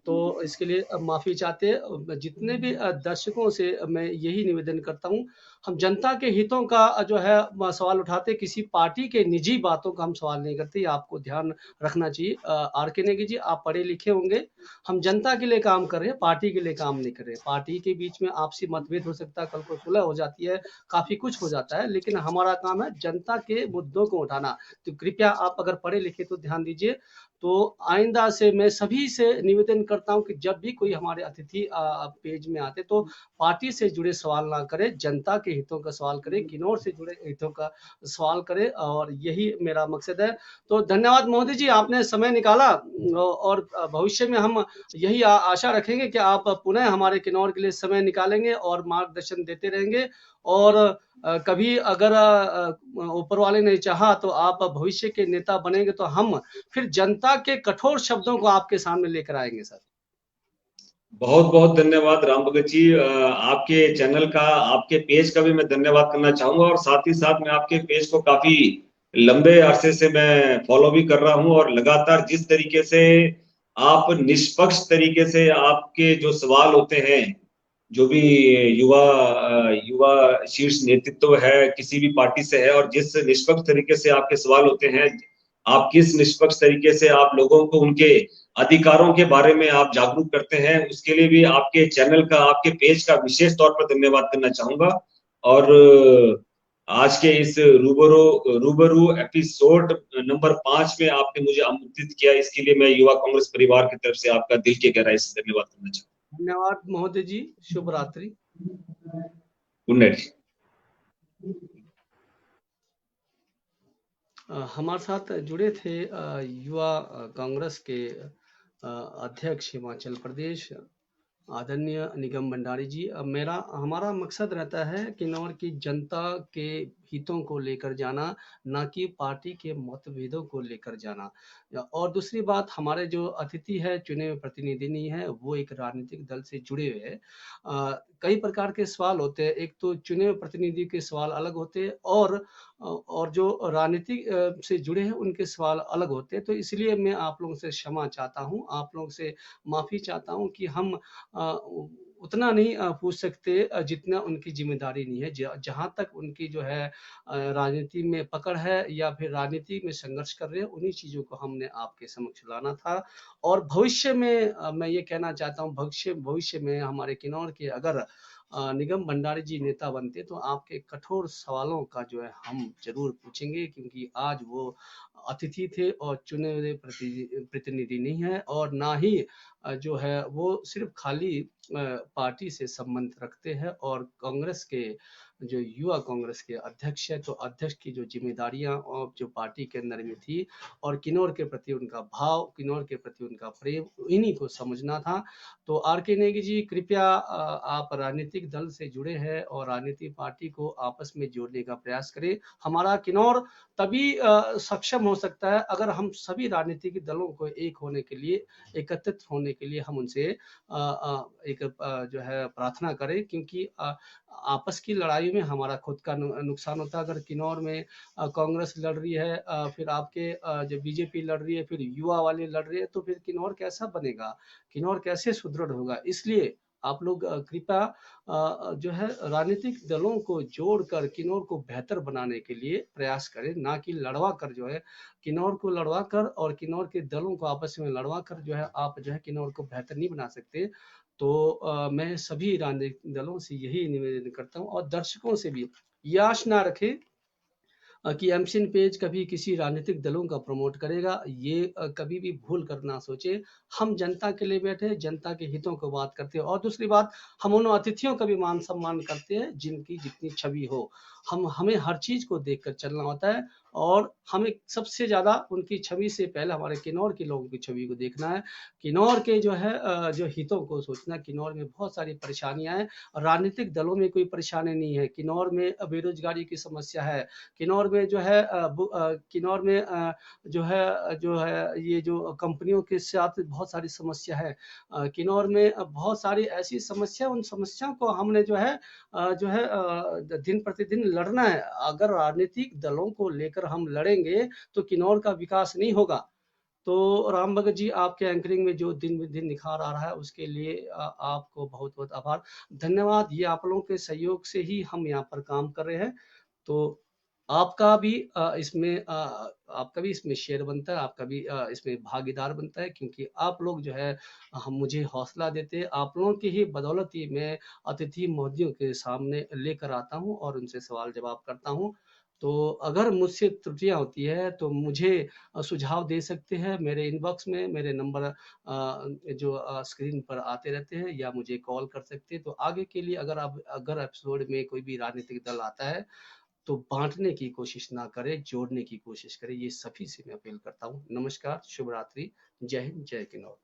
तो इसके लिए माफी चाहते। जितने भी दर्शकों से मैं यही निवेदन करता हूँ, हम जनता के हितों का जो है सवाल उठाते, किसी पार्टी के निजी बातों का हम सवाल नहीं करते। ये आपको ध्यान रखना चाहिए। आर के नेगी जी, आप पढ़े लिखे होंगे, हम जनता के लिए काम कर रहे हैं, पार्टी के लिए काम नहीं कर रहे हैं। पार्टी के बीच में आपसी मतभेद हो सकता है, कल को सुलह हो जाती है, काफी कुछ हो जाता है, लेकिन हमारा काम है जनता के मुद्दों को उठाना। तो कृपया आप अगर पढ़े लिखे तो ध्यान दीजिए। तो आइंदा से मैं सभी से निवेदन करता हूं कि जब भी कोई हमारे अतिथि पेज में आते तो पार्टी से जुड़े सवाल ना करें, जनता के हितों का सवाल करें, किन्नौर से जुड़े हितों का सवाल करें, और यही मेरा मकसद है। तो धन्यवाद महोदय जी, आपने समय निकाला, और भविष्य में हम यही आशा रखेंगे कि आप पुनः हमारे किन्नौर के लिए समय निकालेंगे और मार्गदर्शन देते रहेंगे। और कभी अगर ऊपर वाले ने चाहा तो आप भविष्य के नेता बनेंगे तो हम फिर जनता के कठोर शब्दों को आपके सामने लेकर आएंगे सर। बहुत बहुत धन्यवाद राम भगत जी। आपके चैनल का, आपके पेज का भी मैं धन्यवाद करना चाहूंगा, और साथ ही साथ मैं आपके पेज को काफी लंबे अरसे से मैं फॉलो भी कर रहा हूं, और लगातार जिस तरीके से आप निष्पक्ष तरीके से आपके जो सवाल होते हैं, जो भी युवा शीर्ष नेतृत्व है किसी भी पार्टी से है, और जिस निष्पक्ष तरीके से आपके सवाल होते हैं, आप किस निष्पक्ष तरीके से आप लोगों को उनके अधिकारों के बारे में आप जागरूक करते हैं, उसके लिए भी आपके चैनल का, आपके पेज का विशेष तौर पर धन्यवाद करना चाहूंगा। और आज के इस रूबरू एपिसोड नंबर 5 में आपने मुझे आमंत्रित किया, इसके लिए मैं युवा कांग्रेस परिवार की तरफ से आपका दिल के गहराई से धन्यवाद करना चाहूंगा। धन्यवाद महोदय जी, शुभ रात्रि। Good night. हमारे साथ जुड़े थे युवा कांग्रेस के अध्यक्ष हिमाचल प्रदेश आदरणीय निगम भंडारी जी। हमारा मकसद रहता है किन्नौर की जनता के हितों को लेकर जाना, ना कि पार्टी के मतभेदों को लेकर जाना। और दूसरी बात, हमारे जो अतिथि है चुने हुए प्रतिनिधि नहीं है, वो एक राजनीतिक दल से जुड़े हुए हैं। कई प्रकार के सवाल होते हैं, एक तो चुने हुए प्रतिनिधि के सवाल अलग होते हैं, और जो राजनीति से जुड़े हैं उनके सवाल अलग होते हैं। तो इसलिए मैं आप लोगों से क्षमा चाहता हूं, आप लोगों से माफी चाहता हूं कि हम उतना नहीं पूछ सकते जितना उनकी जिम्मेदारी नहीं है। जहां तक उनकी जो है राजनीति में पकड़ है या फिर राजनीति में संघर्ष कर रहे हैं, उन्हीं चीजों को हमने आपके समक्ष लाना था। और भविष्य में मैं ये कहना चाहता हूँ, भविष्य में हमारे किन्नौर के अगर निगम भंडारी जी नेता बनते तो आपके कठोर सवालों का जो है हम जरूर पूछेंगे, क्योंकि आज वो अतिथि थे और चुने हुए प्रतिनिधि नहीं है, और ना ही जो है वो सिर्फ खाली पार्टी से संबंध रखते हैं। और कांग्रेस के जो युवा कांग्रेस के अध्यक्ष है, तो अध्यक्ष की जो जिम्मेदारियां और जो पार्टी के अंदर में थी, और किन्नौर के प्रति उनका भाव, किन्नौर के प्रति उनका प्रेम, इन्हीं को समझना था। तो आर के नेगी जी, कृपया आप राजनीतिक दल से जुड़े हैं और राजनीतिक पार्टी को आपस में जोड़ने का प्रयास करें। हमारा किन्नौर तभी सक्षम हो सकता है अगर हम सभी राजनीतिक दलों को एक होने के लिए, एकत्रित होने के लिए हम उनसे एक जो है प्रार्थना करें, क्योंकि आपस की लड़ाई में हमारा खुद का नुकसान होता है। अगर किन्नौर में कांग्रेस लड़ रही है, फिर आपके जो बीजेपी लड़ रही है, फिर युवा वाले लड़ रहे हैं, तो फिर किन्नौर कैसा बनेगा, किन्नौर कैसे सुदृढ़ होगा। इसलिए आप लोग कृपया जो है राजनीतिक दलों को जोड़कर किन्नौर को बेहतर बनाने के लिए प्रयास करें, ना कि लड़वा कर जो है किन्नौर को लड़वा कर और किन्नौर के दलों को आपस में लड़वा कर जो है आप जो है किन्नौर को बेहतर नहीं बना सकते। तो मैं सभी राजनीतिक दलों से यही निवेदन करता हूँ, और दर्शकों से भी ये आश ना रखें कि एमसीन पेज कभी किसी राजनीतिक दलों का प्रमोट करेगा। ये कभी भी भूल कर ना सोचे। हम जनता के लिए बैठे, जनता के हितों को बात करते हैं। और दूसरी बात, हम उन अतिथियों का भी मान सम्मान करते हैं जिनकी जितनी छवि हो। हमें हर चीज को देखकर चलना होता है, और हमें सबसे ज्यादा उनकी छवि से पहले हमारे किन्नौर के लोगों की छवि को देखना है, किन्नौर के जो है जो हितों को सोचना। किन्नौर में बहुत सारी परेशानियां हैं, राजनीतिक दलों में कोई परेशानी नहीं है। किन्नौर में बेरोजगारी की समस्या है, किन्नौर में जो है किन्नौर में जो है ये जो कंपनियों के साथ बहुत सारी समस्या है। किन्नौर में बहुत सारी ऐसी समस्या, उन समस्याओं को हमने जो है दिन प्रतिदिन लड़ना है। अगर राजनीतिक दलों को लेकर हम लड़ेंगे तो किन्नौर का विकास नहीं होगा। तो राम भगत जी, आपके एंकरिंग में जो दिन ब दिन निखार आ रहा है उसके लिए आपको बहुत-बहुत आभार। धन्यवाद। ये आप लोगों के सहयोग से ही हम यहाँ पर काम कर रहे हैं। तो आपका भी आपका भी इसमें शेयर बनता है, आपका भी इसमें भागीदार बनता है, क्योंकि आप लोग जो है हम मुझे हौसला देते हैं। आप लोगों की ही बदौलत ही मैं अतिथि महोदयों के सामने लेकर आता हूँ और उनसे सवाल जवाब करता हूँ। तो अगर मुझसे त्रुटियाँ होती है तो मुझे सुझाव दे सकते हैं मेरे इनबॉक्स में, मेरे नंबर जो स्क्रीन पर आते रहते हैं, या मुझे कॉल कर सकते हैं। तो आगे के लिए अगर एपिसोड में कोई भी राजनीतिक दल आता है तो बांटने की कोशिश ना करें, जोड़ने की कोशिश करें। ये सभी से मैं अपील करता हूँ। नमस्कार, शुभ रात्रि, जय हिंद, जय किन्नौर।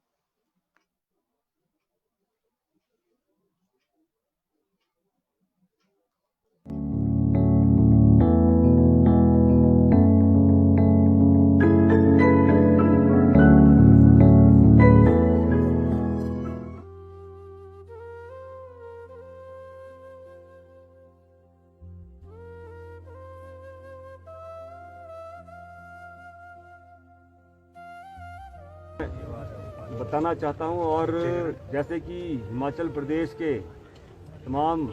बताना चाहता हूं, और जैसे कि हिमाचल प्रदेश के तमाम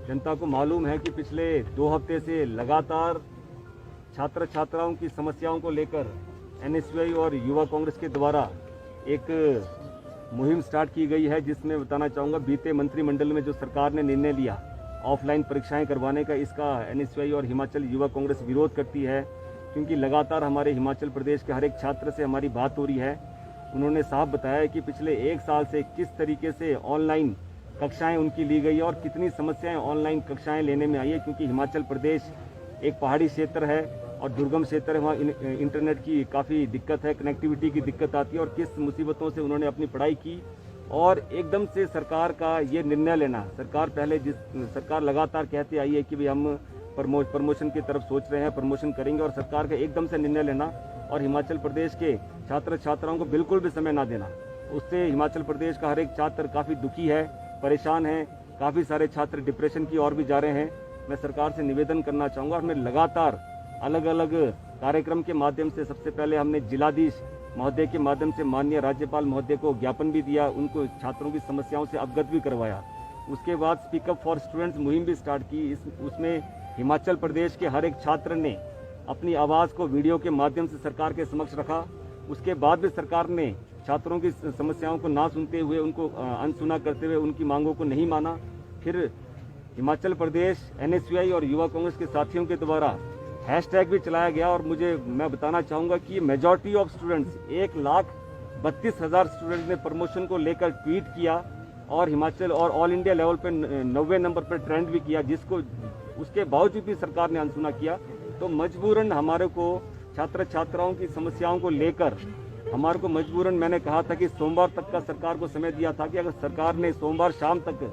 जनता को मालूम है कि पिछले 2 हफ्ते से लगातार छात्र छात्राओं की समस्याओं को लेकर एनएसयूआई और युवा कांग्रेस के द्वारा एक मुहिम स्टार्ट की गई है, जिसमें बताना चाहूँगा बीते मंत्रिमंडल में जो सरकार ने निर्णय लिया ऑफलाइन परीक्षाएं करवाने का, इसका एनएसयूआई और हिमाचल युवा कांग्रेस विरोध करती है, क्योंकि लगातार हमारे हिमाचल प्रदेश के हर एक छात्र से हमारी बात हो रही है। उन्होंने साफ बताया कि पिछले 1 साल से किस तरीके से ऑनलाइन कक्षाएं उनकी ली गई और कितनी समस्याएं ऑनलाइन कक्षाएं लेने में आई है, क्योंकि हिमाचल प्रदेश एक पहाड़ी क्षेत्र है और दुर्गम क्षेत्र है, वहाँ इंटरनेट की काफ़ी दिक्कत है, कनेक्टिविटी की दिक्कत आती है, और किस मुसीबतों से उन्होंने अपनी पढ़ाई की। और एकदम से सरकार का ये निर्णय लेना, सरकार लगातार कहती आई है कि भाई हम प्रमोशन की तरफ सोच रहे हैं, प्रमोशन करेंगे, और सरकार का एकदम से निर्णय लेना और हिमाचल प्रदेश के छात्र छात्राओं को बिल्कुल भी समय ना देना, उससे हिमाचल प्रदेश का हर एक छात्र काफ़ी दुखी है, परेशान है। काफ़ी सारे छात्र डिप्रेशन की ओर भी जा रहे हैं। मैं सरकार से निवेदन करना चाहूँगा, हमने लगातार अलग अलग कार्यक्रम के माध्यम से, सबसे पहले हमने जिलाधीश महोदय के माध्यम से माननीय राज्यपाल महोदय को ज्ञापन भी दिया, उनको छात्रों की समस्याओं से अवगत भी करवाया। उसके बाद स्पीकअप फॉर स्टूडेंट्स मुहिम भी स्टार्ट की। उसमें हिमाचल प्रदेश के हर एक छात्र ने अपनी आवाज़ को वीडियो के माध्यम से सरकार के समक्ष रखा। उसके बाद भी सरकार ने छात्रों की समस्याओं को ना सुनते हुए, उनको अनसुना करते हुए उनकी मांगों को नहीं माना। फिर हिमाचल प्रदेश एनएसयूआई और युवा कांग्रेस के साथियों के द्वारा हैशटैग भी चलाया गया, और मैं बताना चाहूँगा कि मेजॉरिटी ऑफ स्टूडेंट्स 1,32,000 स्टूडेंट्स ने प्रमोशन को लेकर ट्वीट किया और हिमाचल और ऑल इंडिया लेवल पर 90 नंबर पर ट्रेंड भी किया, जिसको उसके बावजूद भी सरकार ने अनसुना किया। तो मजबूरन हमारे को छात्र छात्राओं की समस्याओं को लेकर हमारे को मजबूरन, मैंने कहा था कि सोमवार तक का सरकार को समय दिया था कि अगर सरकार ने सोमवार शाम तक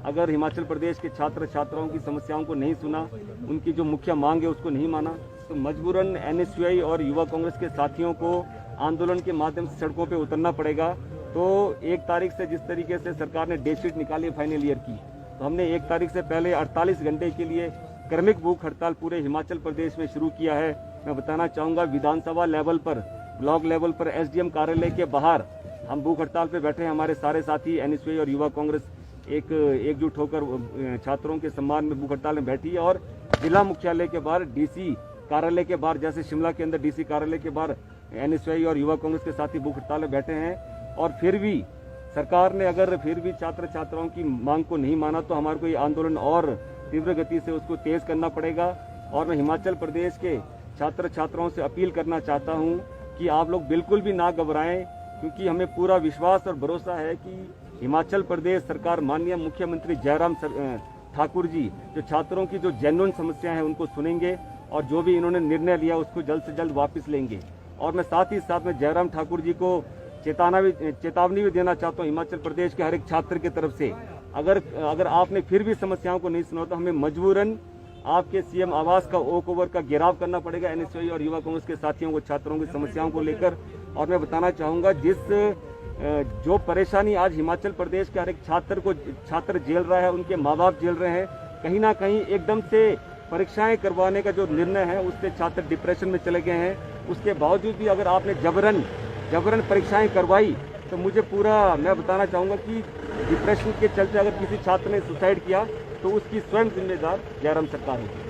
अगर हिमाचल प्रदेश के छात्र छात्राओं की समस्याओं को नहीं सुना, उनकी जो मुख्य मांग है उसको नहीं माना, तो मजबूरन एनएसयूआई और युवा कांग्रेस के साथियों को आंदोलन के माध्यम से सड़कों पे उतरना पड़ेगा। तो 1 तारीख से जिस तरीके से सरकार ने डेट शीट निकाली फाइनल ईयर की, तो हमने 1 तारीख से पहले 48 घंटे के लिए क्रमिक भूख हड़ताल पूरे हिमाचल प्रदेश में शुरू किया है। मैं बताना चाहूँगा विधानसभा लेवल पर, ब्लॉक लेवल पर एसडीएम कार्यालय के बाहर हम भूख हड़ताल पे बैठे हैं। हमारे सारे साथी एनएसयूआई और युवा कांग्रेस एकजुट होकर छात्रों के सम्मान में भूख हड़ताल में बैठी है, और जिला मुख्यालय के बाहर, डीसी कार्यालय के बाहर, जैसे शिमला के अंदर डीसी कार्यालय के बाहर एनएसयूआई और युवा कांग्रेस के साथी भूख हड़ताल में बैठे हैं। और फिर भी सरकार ने अगर फिर भी छात्र छात्राओं की मांग को नहीं माना तो हमारे को ये आंदोलन और तीव्र गति से उसको तेज करना पड़ेगा। और मैं हिमाचल प्रदेश के छात्र छात्राओं से अपील करना चाहता हूँ कि आप लोग बिल्कुल भी ना घबराएं, क्योंकि हमें पूरा विश्वास और भरोसा है कि हिमाचल प्रदेश सरकार, माननीय मुख्यमंत्री जयराम ठाकुर जी, जो छात्रों की जो जेन्युइन समस्याएं हैं उनको सुनेंगे और जो भी इन्होंने निर्णय लिया उसको जल्द से जल्द वापस लेंगे। और मैं साथ ही साथ में जयराम ठाकुर जी को चेतावनी भी देना चाहता हूँ हिमाचल प्रदेश के हर एक छात्र की तरफ से, अगर आपने फिर भी समस्याओं को नहीं सुना तो हमें मजबूरन आपके सीएम आवास का ओक ओवर का घेराव करना पड़ेगा एनएसयूआई और युवा कांग्रेस के साथियों को छात्रों की समस्याओं को लेकर। और मैं बताना चाहूँगा जो परेशानी आज हिमाचल प्रदेश के हर एक छात्र झेल रहा है, उनके माँ बाप झेल रहे हैं, कहीं ना कहीं एकदम से परीक्षाएं करवाने का जो निर्णय है उससे छात्र डिप्रेशन में चले गए हैं। उसके बावजूद भी अगर आपने जबरन जबरन परीक्षाएं करवाई, तो मुझे पूरा मैं बताना चाहूँगा कि डिप्रेशन के चलते अगर किसी छात्र ने सुसाइड किया तो उसकी स्वयं जिम्मेदार जयराम सरकार होगी।